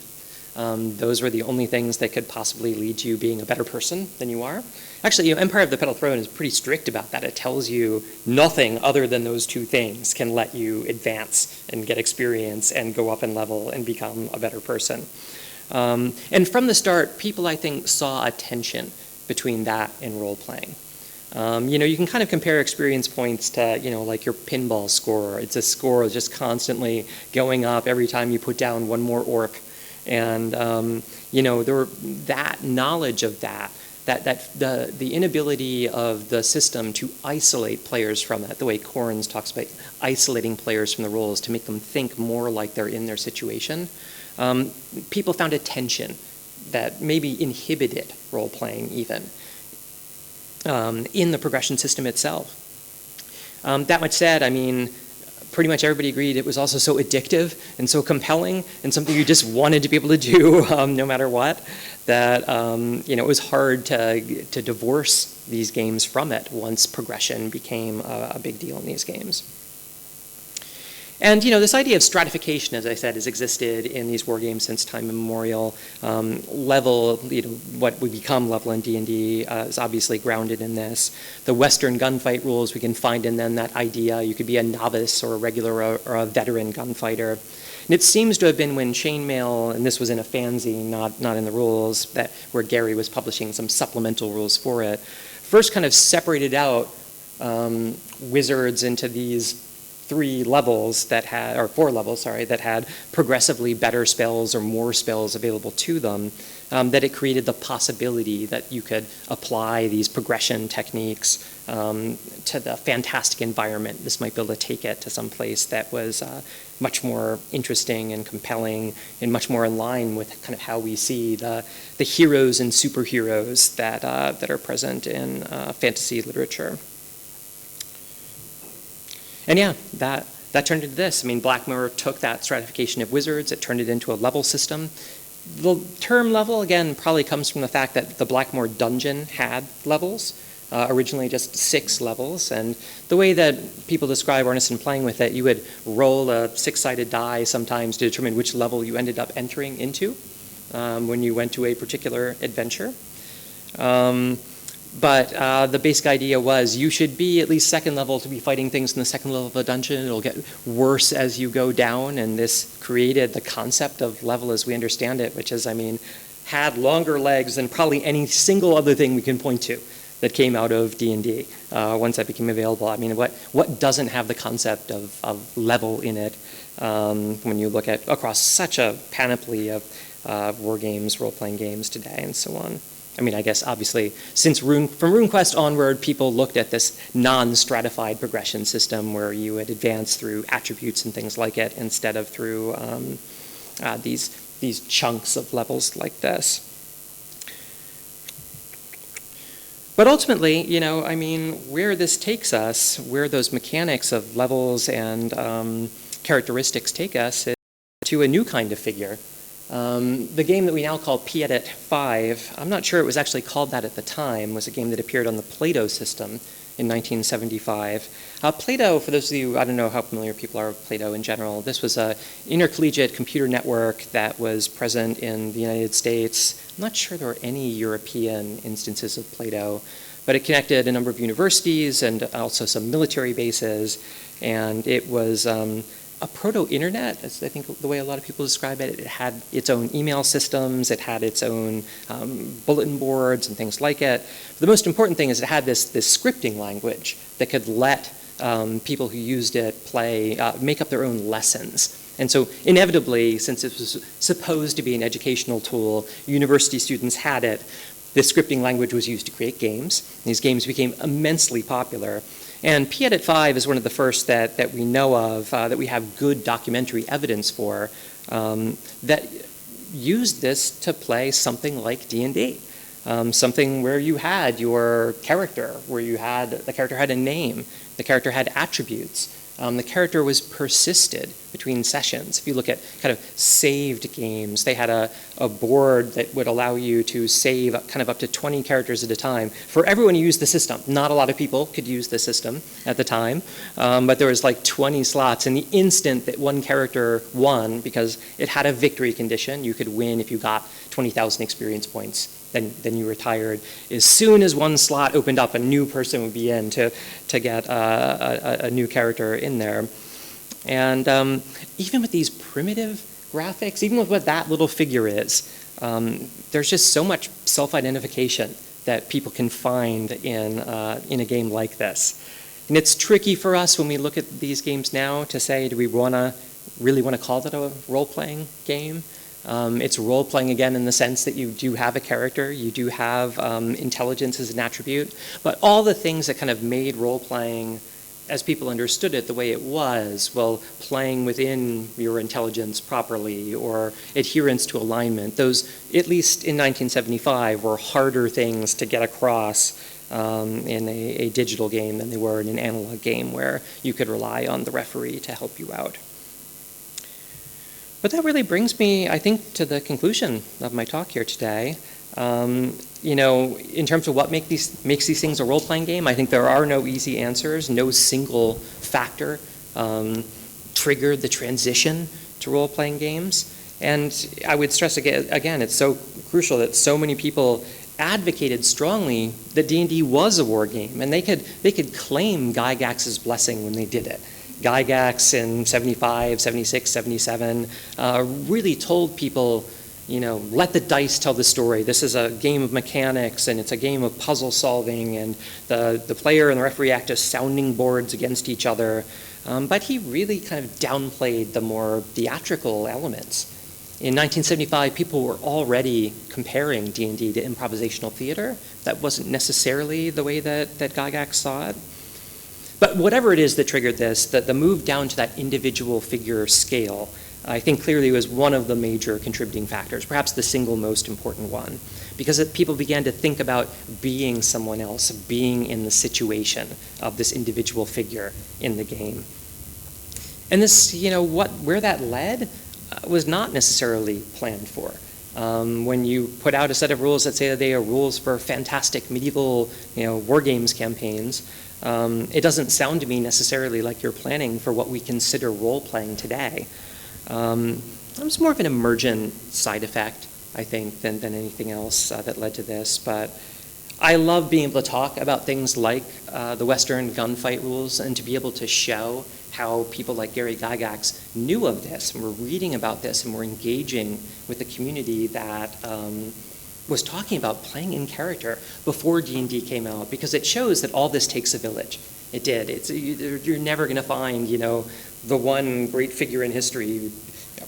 Those were the only things that could possibly lead to you being a better person than you are. Actually, Empire of the Petal Throne is pretty strict about that. It tells you nothing other than those two things can let you advance and get experience and go up in level and become a better person. And from the start, people, I think, saw a tension between that and role-playing. You can kind of compare experience points to, like your pinball score. It's a score that's just constantly going up every time you put down one more orc. And, that knowledge of the inability of the system to isolate players from that, the way Corrins talks about isolating players from the roles to make them think more like they're in their situation, people found a tension that maybe inhibited role-playing even in the progression system itself. That much said, I mean, pretty much everybody agreed it was also so addictive and so compelling and something you just wanted to be able to do no matter what, that it was hard to divorce these games from it once progression became a big deal in these games. And this idea of stratification, as I said, has existed in these war games since time immemorial. Level, what would become level in D&D is obviously grounded in this. The Western gunfight rules, we can find in them that idea. You could be a novice or a regular or a veteran gunfighter. And it seems to have been when Chainmail, and this was in a fanzine, not in the rules, where Gary was publishing some supplemental rules for it, first kind of separated out wizards into these 3 levels that had, or 4 levels, sorry, that had progressively better spells or more spells available to them, that it created the possibility that you could apply these progression techniques to the fantastic environment. This might be able to take it to some place that was much more interesting and compelling and much more in line with kind of how we see the heroes and superheroes that are present in fantasy literature. And yeah, that turned into this. I mean, Blackmore took that stratification of wizards, it turned it into a level system. The term level, again, probably comes from the fact that the Blackmore dungeon had levels, originally just 6 levels. And the way that people describe Arneson playing with it, you would roll a 6-sided die sometimes to determine which level you ended up entering into when you went to a particular adventure. But the basic idea was you should be at least 2nd level to be fighting things in the 2nd level of a dungeon. It'll get worse as you go down, and this created the concept of level as we understand it, which is, I mean, had longer legs than probably any single other thing we can point to that came out of D&D once that became available. I mean, what doesn't have the concept of level in it when you look at across such a panoply of war games, role-playing games today, and so on. I mean, I guess obviously since from RuneQuest onward, people looked at this non-stratified progression system where you would advance through attributes and things like it instead of through these chunks of levels like this. But ultimately, I mean, where this takes us, where those mechanics of levels and characteristics take us is to a new kind of figure. The game that we now call P-Edit 5, I'm not sure it was actually called that at the time, was a game that appeared on the playdoh system in 1975. Playdoh, for those of you, I don't know how familiar people are with Playdoh in general, this was an intercollegiate computer network that was present in the United States. I'm not sure there were any European instances of Playdoh, but it connected a number of universities and also some military bases, and it was a proto-internet, is I think the way a lot of people describe it. It had its own email systems, it had its own bulletin boards and things like it. But the most important thing is it had this scripting language that could let people who used it make up their own lessons. And so inevitably, since it was supposed to be an educational tool, university students had it. This scripting language was used to create games. These games became immensely popular. And P-Edit 5 is one of the first that we know of, that we have good documentary evidence for, that used this to play something like D&D. Something where you had your character, where the character had a name, the character had attributes, the character was persisted between sessions. If you look at kind of saved games, they had a board that would allow you to save kind of up to 20 characters at a time for everyone who used the system. Not a lot of people could use the system at the time, but there was like 20 slots. And the instant that one character won, because it had a victory condition, you could win if you got 20,000 experience points. Then you retired. As soon as one slot opened up, a new person would be in to get a new character in there. And even with these primitive graphics, even with what that little figure is, there's just so much self-identification that people can find in a game like this. And it's tricky for us when we look at these games now to say, do we really want to call that a role-playing game? It's role-playing again in the sense that you do have a character, you do have intelligence as an attribute, but all the things that kind of made role-playing as people understood it the way it was, well, playing within your intelligence properly or adherence to alignment, those, at least in 1975, were harder things to get across in a digital game than they were in an analog game where you could rely on the referee to help you out. But that really brings me, I think, to the conclusion of my talk here today. You know, in terms of what makes these things a role-playing game, I think there are no easy answers. No single factor triggered the transition to role-playing games. And I would stress again, it's so crucial that so many people advocated strongly that D&D was a war game, and they could claim Gygax's blessing when they did it. Gygax in 75, 76, 77 really told people, you know, let the dice tell the story. This is a game of mechanics, and it's a game of puzzle solving, and the player and the referee act as sounding boards against each other. But he really kind of downplayed the more theatrical elements. In 1975, people were already comparing D&D to improvisational theater. That wasn't necessarily the way that Gygax saw it. But whatever it is that triggered this, the move down to that individual figure scale, I think clearly was one of the major contributing factors, perhaps the single most important one, because people began to think about being someone else, being in the situation of this individual figure in the game. And this, you know, where that led was not necessarily planned for. When you put out a set of rules that say that they are rules for fantastic medieval, you know, war games campaigns, it doesn't sound to me necessarily like you're planning for what we consider role-playing today. It was more of an emergent side effect, I think, than anything else that led to this. But I love being able to talk about things like the Western gunfight rules and to be able to show how people like Gary Gygax knew of this and were reading about this and were engaging with the community that was talking about playing in character before D&D came out, because it shows that all this takes a village. It did. You're never going to find, you know, the one great figure in history,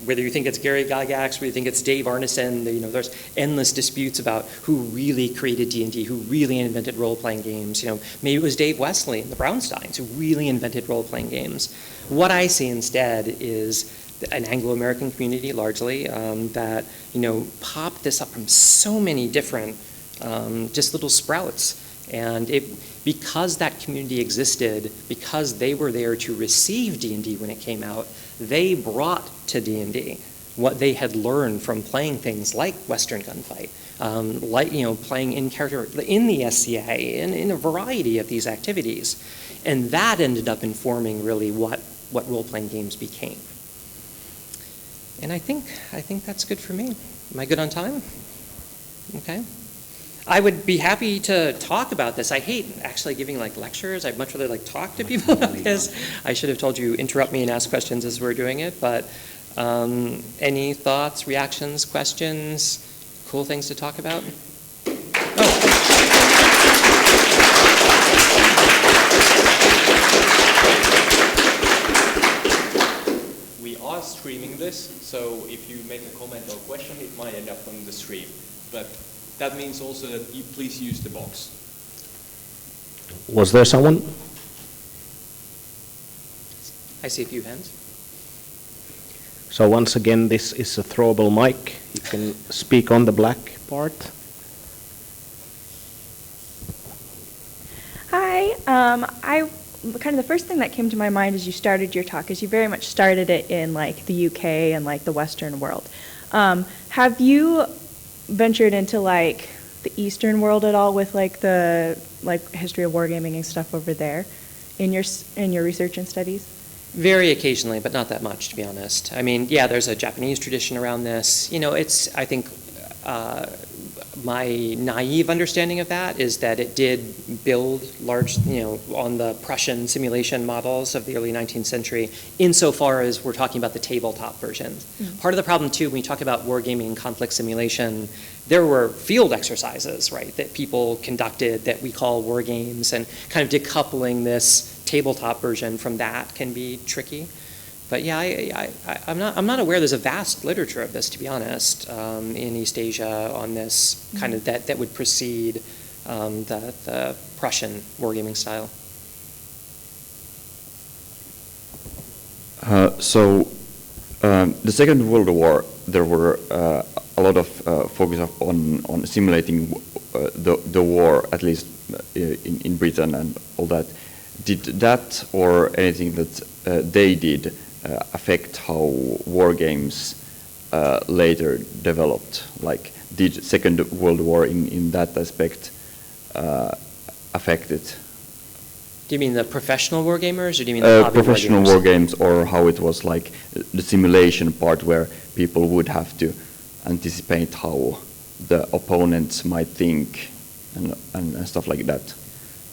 whether you think it's Gary Gygax, whether you think it's Dave Arneson. You know, there's endless disputes about who really created D&D, who really invented role-playing games. You know, maybe it was Dave Wesley and the Brownsteins who really invented role-playing games. What I see instead is an Anglo-American community, largely, that, you know, popped this up from so many different just little sprouts. And because that community existed, because they were there to receive D&D when it came out, they brought to D&D what they had learned from playing things like Western gunfight, like, you know, playing in character in the SCA, in a variety of these activities. And that ended up informing really what role-playing games became. And I think that's good for me. Am I good on time? Okay. I would be happy to talk about this. I hate actually giving like lectures. I'd much rather like talk to people about this. I should have told you, interrupt me and ask questions as we're doing it. But any thoughts, reactions, questions, cool things to talk about? We are streaming this, so if you make a comment or question, it might end up on the stream. But that means also that you please use the box. Was there someone? I see a few hands. So once again, this is a throwable mic. You can speak on the black part. Hi. Kind of the first thing that came to my mind as you started your talk is you very much started it in like the UK and like the Western world. Have you ventured into like the Eastern world at all with like the history of wargaming and stuff over there in your research and studies? Very occasionally, but not that much, to be honest. I mean, yeah, there's a Japanese tradition around this. You know, it's, I think, my naive understanding of that is that it did build large, you know, on the Prussian simulation models of the early 19th century, insofar as we're talking about the tabletop version. Mm-hmm. Part of the problem, too, when you talk about wargaming and conflict simulation, there were field exercises, right, that people conducted that we call war games, and kind of decoupling this tabletop version from that can be tricky. But yeah, I'm not aware there's a vast literature of this, to be honest, in East Asia on this kind of that would precede the Prussian wargaming style. The Second World War, there were a lot of focus on simulating the war, at least in Britain and all that. Did that or anything that they did affect how war games later developed? Like, did Second World War in that aspect affect it? Do you mean the professional wargamers, or do you mean the hobby professional war games, or how it was like the simulation part where people would have to anticipate how the opponents might think and stuff like that?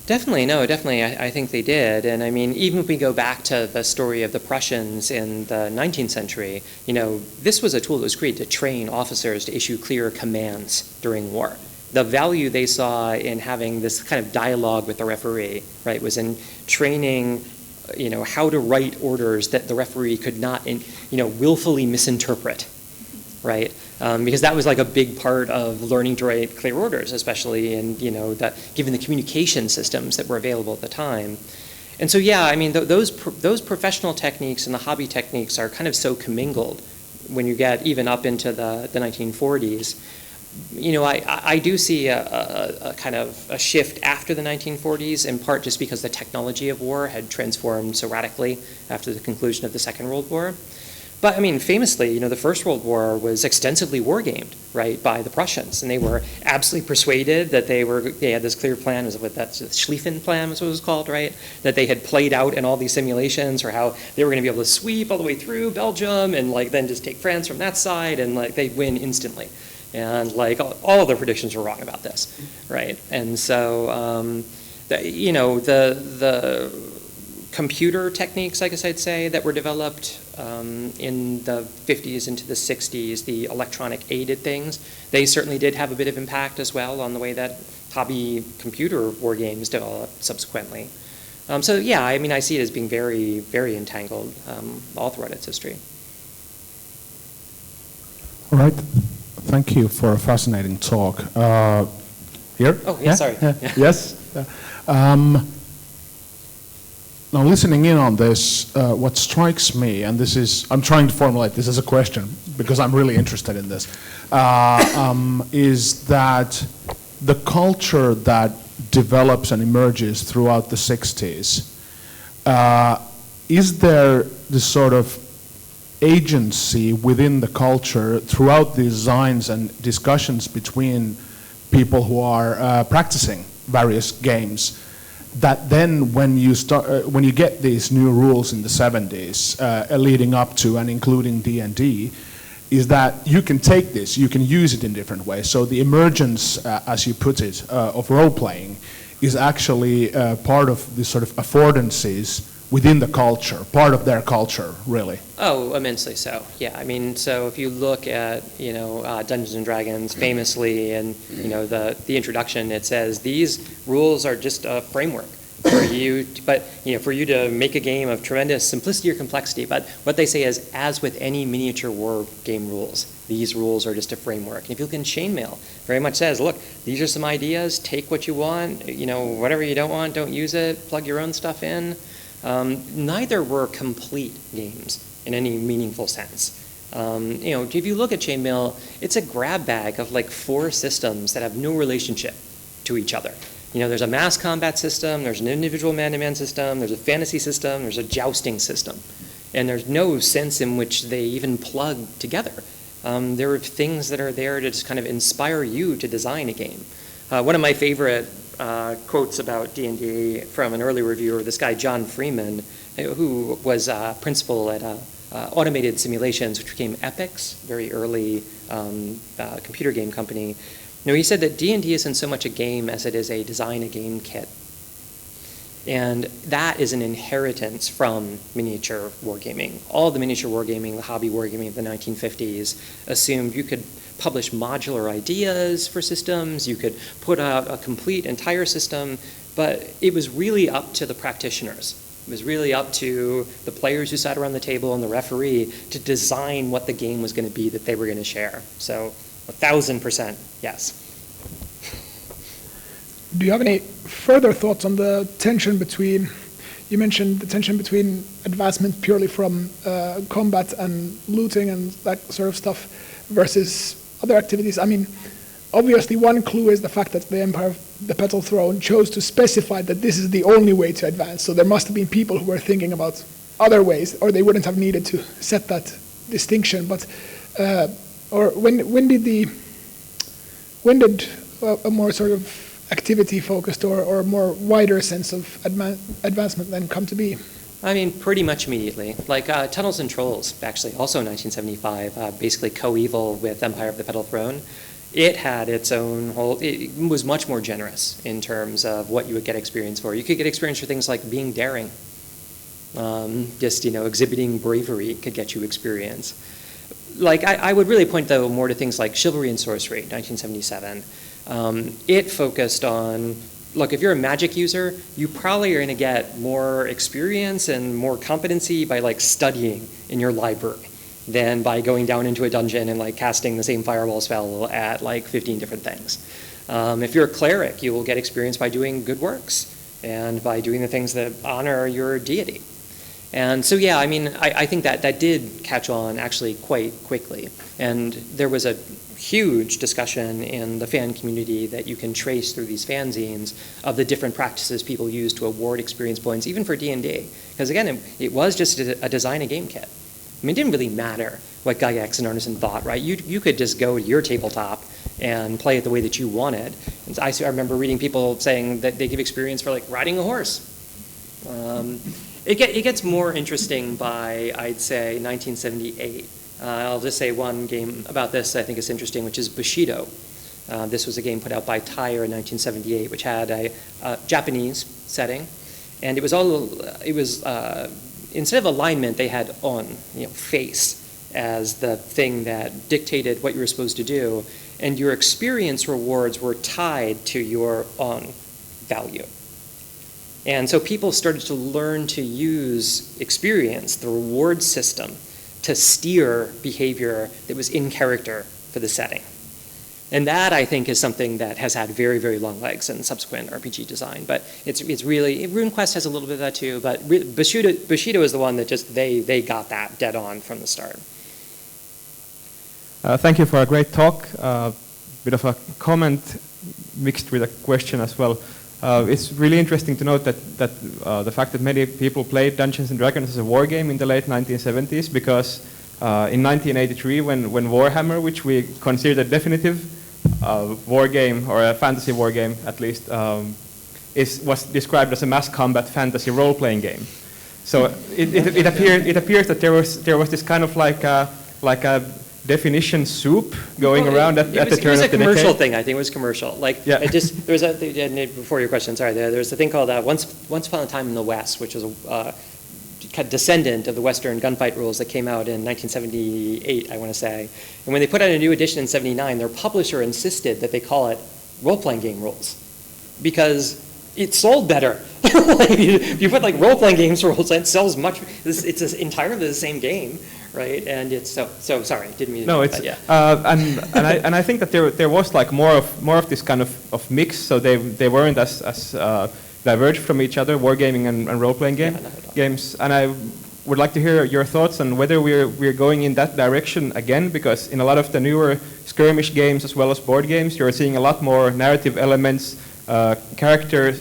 Definitely, no, definitely. I think they did. And I mean, even if we go back to the story of the Prussians in the 19th century, you know, this was a tool that was created to train officers to issue clear commands during war. The value they saw in having this kind of dialogue with the referee, right, was in training, you know, how to write orders that the referee could not, you know, willfully misinterpret, right? Because that was like a big part of learning to write clear orders, especially in, you know, given the communication systems that were available at the time. And so, yeah, I mean, those professional techniques and the hobby techniques are kind of so commingled when you get even up into the 1940s. You know, I do see a kind of a shift after the 1940s, in part just because the technology of war had transformed so radically after the conclusion of the Second World War. But I mean, famously, you know, the First World War was extensively wargamed, right, by the Prussians, and they were absolutely persuaded that they had this clear plan, was what that's the Schlieffen plan was what it was called, right, that they had played out in all these simulations, or how they were going to be able to sweep all the way through Belgium and like then just take France from that side, and like they'd win instantly. And like all of their predictions were wrong about this, right? And so, you know, the computer techniques, I guess I'd say, that were developed in the 50s into the 60s, the electronic aided things, they certainly did have a bit of impact as well on the way that hobby computer war games developed subsequently. So yeah, I mean, I see it as being very, very entangled all throughout its history. All right. Thank you for a fascinating talk. Here? Oh, yeah, sorry. Yeah. Yes? Now, listening in on this, what strikes me, and this is, I'm trying to formulate this as a question because I'm really interested in this, is that the culture that develops and emerges throughout the 60s, is there this sort of agency within the culture throughout the designs and discussions between people who are practicing various games, that then when you get these new rules in the 70s leading up to and including D&D, is that you can take this, you can use it in different ways. So the emergence, as you put it, of role-playing is actually part of the sort of affordances within the culture, part of their culture, really. Oh, immensely so. Yeah, I mean, so if you look at, you know, Dungeons and Dragons famously, and you know the introduction, it says these rules are just a framework for you, but you know, for you to make a game of tremendous simplicity or complexity. But what they say is, as with any miniature war game rules, these rules are just a framework. And if you look in Chainmail, very much says, look, these are some ideas. Take what you want. You know, whatever you don't want, don't use it. Plug your own stuff in. Neither were complete games in any meaningful sense. You know, if you look at Chainmail, it's a grab bag of like 4 systems that have no relationship to each other. You know, there's a mass combat system, there's an individual man-to-man system, there's a fantasy system, there's a jousting system. And there's no sense in which they even plug together. There are things that are there to just kind of inspire you to design a game. One of my favorite quotes about D&D from an early reviewer, this guy John Freeman, who was principal at Automated Simulations, which became Epix, very early computer game company. You know, he said that D&D isn't so much a game as it is a design a game kit. And that is an inheritance from miniature wargaming. All the miniature wargaming, the hobby wargaming of the 1950s, assumed you could publish modular ideas for systems, you could put out a complete entire system, but it was really up to the practitioners. It was really up to the players who sat around the table and the referee to design what the game was going to be that they were going to share. So 1,000%, yes. Do you have any further thoughts on the tension between, you mentioned the tension between advancement purely from combat and looting and that sort of stuff versus other activities. I mean, obviously one clue is the fact that the Empire of the Petal Throne chose to specify that this is the only way to advance. So there must have been people who were thinking about other ways, or they wouldn't have needed to set that distinction. But or when did a more sort of activity-focused or more wider sense of advancement then come to be? I mean, pretty much immediately. Like Tunnels and Trolls, actually, also in 1975, basically coeval with Empire of the Petal Throne. It had its own whole, it was much more generous in terms of what you would get experience for. You could get experience for things like being daring. Just, exhibiting bravery could get you experience. Like, I would really point, though, more to things like Chivalry and Sorcery, 1977. It focused on, look, if you're a magic user, you probably are going to get more experience and more competency by, like, studying in your library than by going down into a dungeon and, like, casting the same fireball spell at, like, 15 different things. If you're a cleric, you will get experience by doing good works and by doing the things that honor your deity. And so, yeah, I mean, I think that did catch on actually quite quickly. And there was a huge discussion in the fan community that you can trace through these fanzines of the different practices people use to award experience points, even for D&D. Because again, it was just a design a game kit. I mean, it didn't really matter what Gygax and Arneson thought, right? You could just go to your tabletop and play it the way that you wanted. And I remember reading people saying that they give experience for, like, riding a horse. It gets more interesting by, I'd say, 1978. I'll just say one game about this I think is interesting, which is Bushido. This was a game put out by Tire in 1978, which had a Japanese setting. And it was instead of alignment, they had on, face, as the thing that dictated what you were supposed to do. And your experience rewards were tied to your on value. And so people started to learn to use experience, the reward system, to steer behavior that was in character for the setting. And that, I think, is something that has had very, very long legs in subsequent RPG design. But it's really, RuneQuest has a little bit of that too, but Bushido is the one that just, they got that dead on from the start. Thank you for a great talk. Bit of a comment mixed with a question as well. It's really interesting to note that the fact that many people played Dungeons & Dragons as a war game in the late 1970s, because in 1983, when Warhammer, which we consider a definitive war game, or a fantasy war game at least, was described as a mass combat fantasy role-playing game. So it appears that there was this kind of like a definition soup going around at the turn of the decade. It was a commercial thing. I think it was commercial. Like, yeah. There was before your question, sorry, there's a thing called Once Upon a Time in the West, which was a descendant of the Western gunfight rules that came out in 1978, I want to say. And when they put out a new edition in 79, their publisher insisted that they call it role-playing game rules, because it sold better. If you put like role-playing games rules, it sells much. It's entirely the same game. Right, and it's so sorry, didn't mean to. No, it's and I think that there was like more of this kind of mix, so they weren't as diverged from each other, wargaming and role-playing games. And I would like to hear your thoughts on whether we're going in that direction again, because in a lot of the newer skirmish games as well as board games, you're seeing a lot more narrative elements, character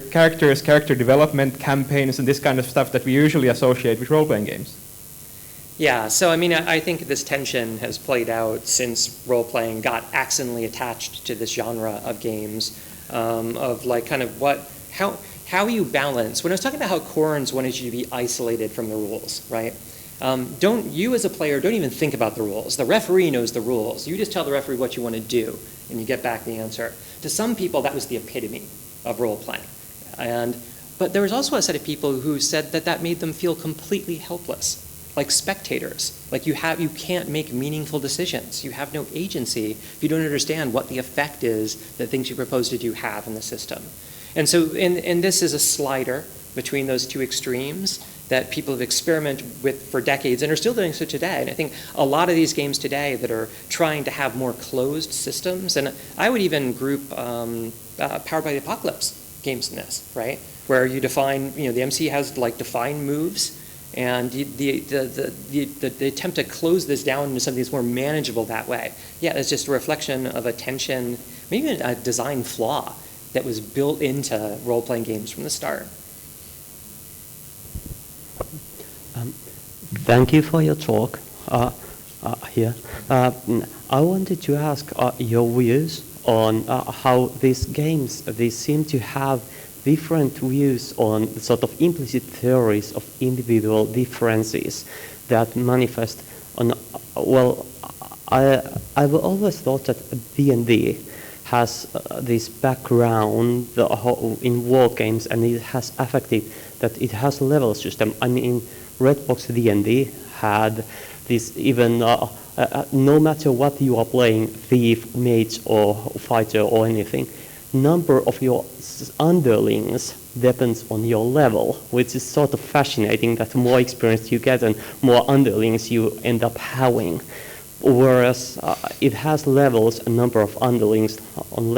development, campaigns, and this kind of stuff that we usually associate with role-playing games. Yeah, so I mean, I think this tension has played out since role-playing got accidentally attached to this genre of games, of like kind of how you balance. When I was talking about how Corns wanted you to be isolated from the rules, right? You as a player don't even think about the rules. The referee knows the rules. You just tell the referee what you want to do, and you get back the answer. To some people, that was the epitome of role-playing. But there was also a set of people who said that made them feel completely helpless. Like spectators, like you can't make meaningful decisions. You have no agency if you don't understand what the effect is that things you propose to do have in the system. And so, and this is a slider between those two extremes that people have experimented with for decades and are still doing so today. And I think a lot of these games today that are trying to have more closed systems, and I would even group Powered by the Apocalypse games than this, right? Where you define, the MC has like defined moves, and the attempt to close this down into something that's more manageable that way. Yeah, it's just a reflection of a tension, maybe a design flaw that was built into role-playing games from the start. Thank you for your talk here. I wanted to ask your views on how these games, they seem to have different views on sort of implicit theories of individual differences that manifest on, well, I've always thought that D&D has this background in war games, and it has affected that it has level system. I mean, Redbox D&D had this even, no matter what you are playing, thief, mage, or fighter, or anything, number of your underlings depends on your level, which is sort of fascinating that the more experience you get and more underlings you end up having. Whereas it has levels, a number of underlings on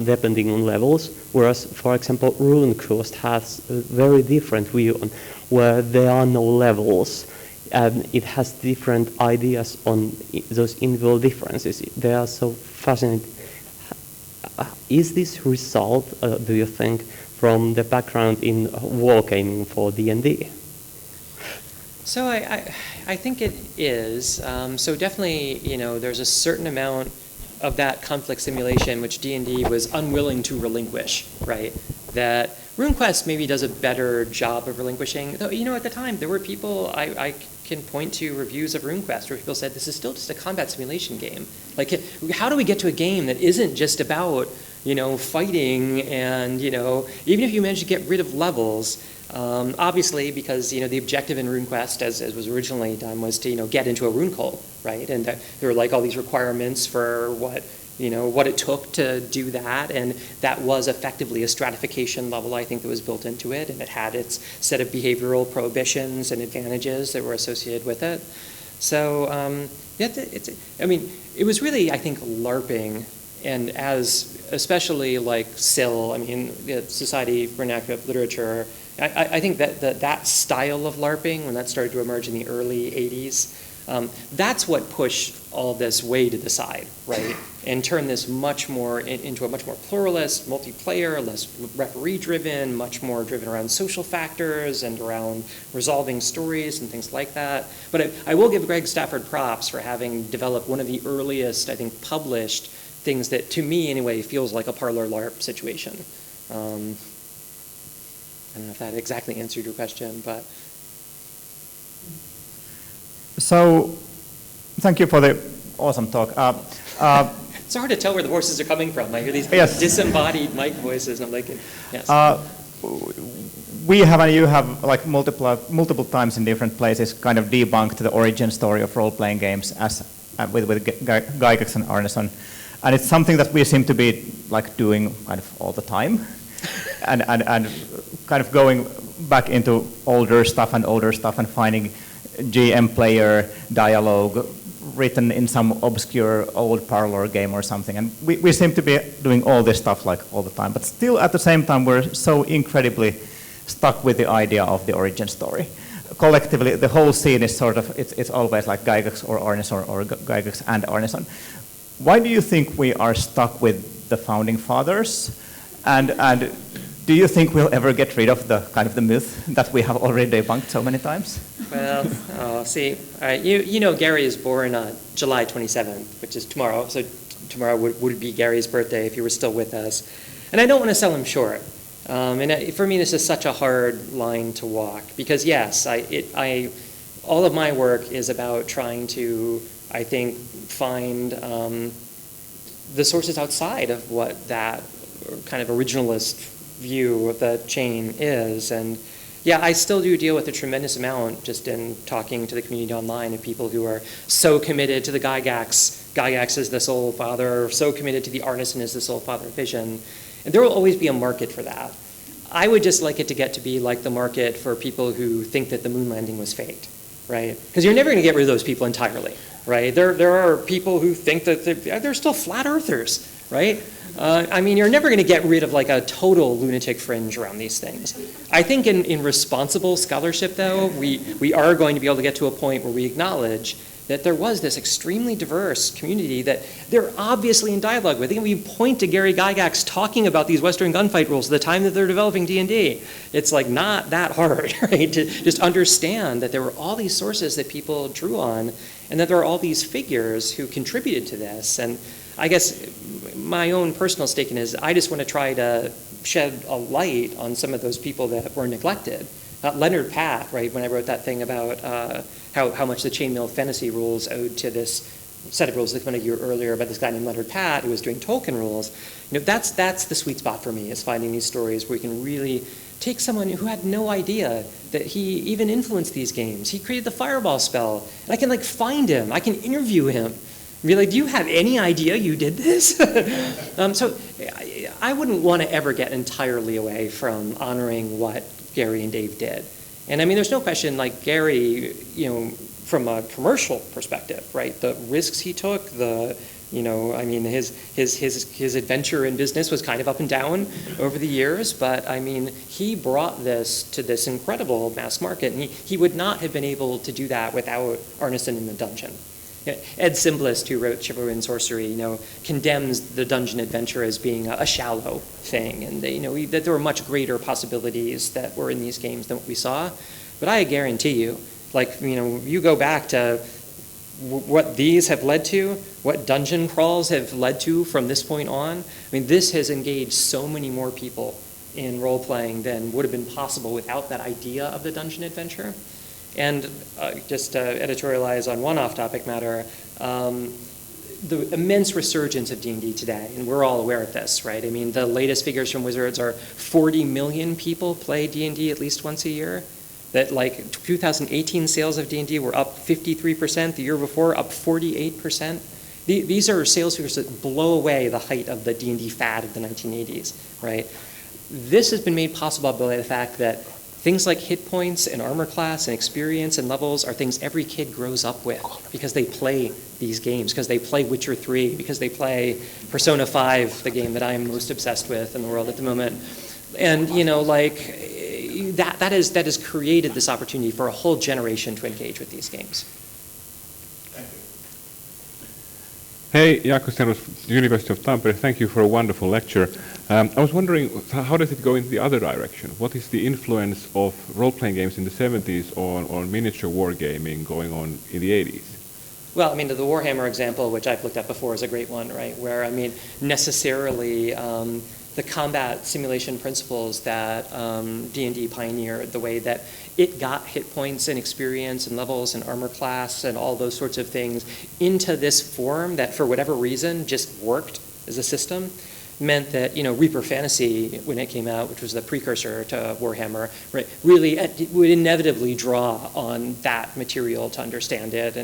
depending on levels, whereas, for example, RuneQuest has a very different view on where there are no levels, and it has different ideas on those individual differences. They are so fascinating. Is this result, do you think, from the background in wargaming for D&D? So I think it is. So definitely, there's a certain amount of that conflict simulation which D&D was unwilling to relinquish, right? That RuneQuest maybe does a better job of relinquishing. Though, at the time, there were people, I can point to reviews of RuneQuest where people said, this is still just a combat simulation game. Like, how do we get to a game that isn't just about, fighting and, even if you manage to get rid of levels, obviously, because the objective in RuneQuest, as was originally done, was to get into a rune cult, right? And there were like all these requirements for what it took to do that, and that was effectively a stratification level, I think, that was built into it, and it had its set of behavioral prohibitions and advantages that were associated with it. So it was really, I think, LARPing, and especially like SIL, the Society for Vernacular Literature. I think that style of LARPing, when that started to emerge in the early 80s, that's what pushed all this way to the side, right? And turned this much more into a much more pluralist, multiplayer, less referee-driven, much more driven around social factors and around resolving stories and things like that. But I will give Greg Stafford props for having developed one of the earliest, I think, published things that, to me anyway, feels like a parlor LARP situation. I don't know if that exactly answered your question, but. So, thank you for the awesome talk. It's hard to tell where the voices are coming from. I hear these disembodied mic voices, and I'm like, yes. We have, and you have, like multiple times in different places, kind of debunked the origin story of role-playing games as with Gygax and Arneson, and it's something that we seem to be like doing kind of all the time, and kind of going back into older stuff and finding GM player dialogue written in some obscure old parlor game or something. And we seem to be doing all this stuff like all the time. But still at the same time, we're so incredibly stuck with the idea of the origin story. Collectively, the whole scene is sort of, it's always like Gygax or Arneson or Gygax and Arneson. Why do you think we are stuck with the founding fathers? And do you think we'll ever get rid of the kind of the myth that we have already debunked so many times? Well, see, all right, Gary is born on July 27th, which is tomorrow. So tomorrow would be Gary's birthday if he were still with us. And I don't want to sell him short. For me, this is such a hard line to walk because yes, all of my work is about trying to, I think, find the sources outside of what that kind of originalist view of the chain is. And yeah, I still do deal with a tremendous amount just in talking to the community online of people who are so committed to the Gygax as the sole father, or so committed to the Arneson as the sole father vision. And there will always be a market for that. I would just like it to get to be like the market for people who think that the moon landing was faked, right? Because you're never going to get rid of those people entirely, right? There are people who think that they're still flat earthers, right? I mean, you're never going to get rid of like a total lunatic fringe around these things. I think in responsible scholarship, though, we are going to be able to get to a point where we acknowledge that there was this extremely diverse community that they're obviously in dialogue with. I think we point to Gary Gygax talking about these Western gunfight rules at the time that they're developing D&D. It's like not that hard, right, to just understand that there were all these sources that people drew on and that there are all these figures who contributed to this. And I guess my own personal stake in is I just want to try to shed a light on some of those people that were neglected. Leonard Patt, right, when I wrote that thing about how much the Chainmail fantasy rules owed to this set of rules that went a year earlier by this guy named Leonard Patt who was doing Tolkien rules. You know, that's the sweet spot for me, is finding these stories where you can really take someone who had no idea that he even influenced these games. He created the fireball spell, and I can like find him, I can interview him. Be like, do you have any idea you did this? So I wouldn't want to ever get entirely away from honoring what Gary and Dave did. And I mean, there's no question, like Gary, you know, from a commercial perspective, right? The risks he took, you know, I mean, his adventure in business was kind of up and down over the years, but I mean, he brought this to this incredible mass market, and he would not have been able to do that without Arneson in the Dungeon. Ed Simplist, who wrote Chivalry and Sorcery, you know, condemns the dungeon adventure as being a shallow thing, and you know, that there were much greater possibilities that were in these games than what we saw. But I guarantee you, like, you know, you go back to what these have led to, what dungeon crawls have led to from this point on. I mean, this has engaged so many more people in role-playing than would have been possible without that idea of the dungeon adventure. And just to editorialize on one off-topic matter, the immense resurgence of D&D today, and we're all aware of this, right? I mean, the latest figures from Wizards are 40 million people play D&D at least once a year. That like 2018 sales of D&D were up 53%, the year before up 48%. These are sales figures that blow away the height of the D&D fad of the 1980s, right? This has been made possible by the fact that things like hit points and armor class and experience and levels are things every kid grows up with because they play these games, because they play Witcher 3, because they play Persona 5, the game that I am most obsessed with in the world at the moment. And, you know, like, that has created this opportunity for a whole generation to engage with these games. Hey, Jaakko Stenros, University of Tampere, thank you for a wonderful lecture. I was wondering, how does it go in the other direction? What is the influence of role-playing games in the 70s on miniature wargaming going on in the 80s? Well, I mean, the Warhammer example, which I've looked at before, is a great one, right? Where, I mean, necessarily the combat simulation principles that D&D pioneered, the way that it got hit points and experience and levels and armor class and all those sorts of things into this form that, for whatever reason, just worked as a system, meant that, you know, Reaper Fantasy, when it came out, which was the precursor to Warhammer, right, really it would inevitably draw on that material to understand it.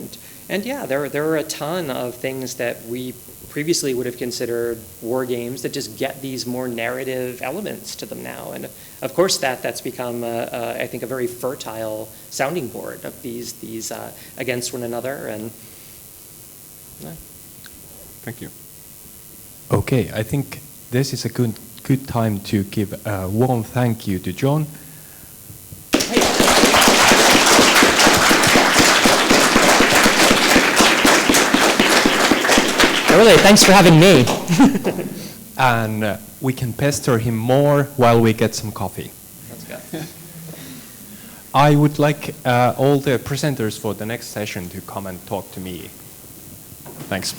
And yeah, there are a ton of things that we previously would have considered war games that just get these more narrative elements to them now. And of course that's become, I think, a very fertile sounding board of these against one another. And yeah. Thank you. Okay, I think this is a good time to give a warm thank you to John. Really, thanks for having me. And we can pester him more while we get some coffee. That's good. I would like all the presenters for the next session to come and talk to me. Thanks.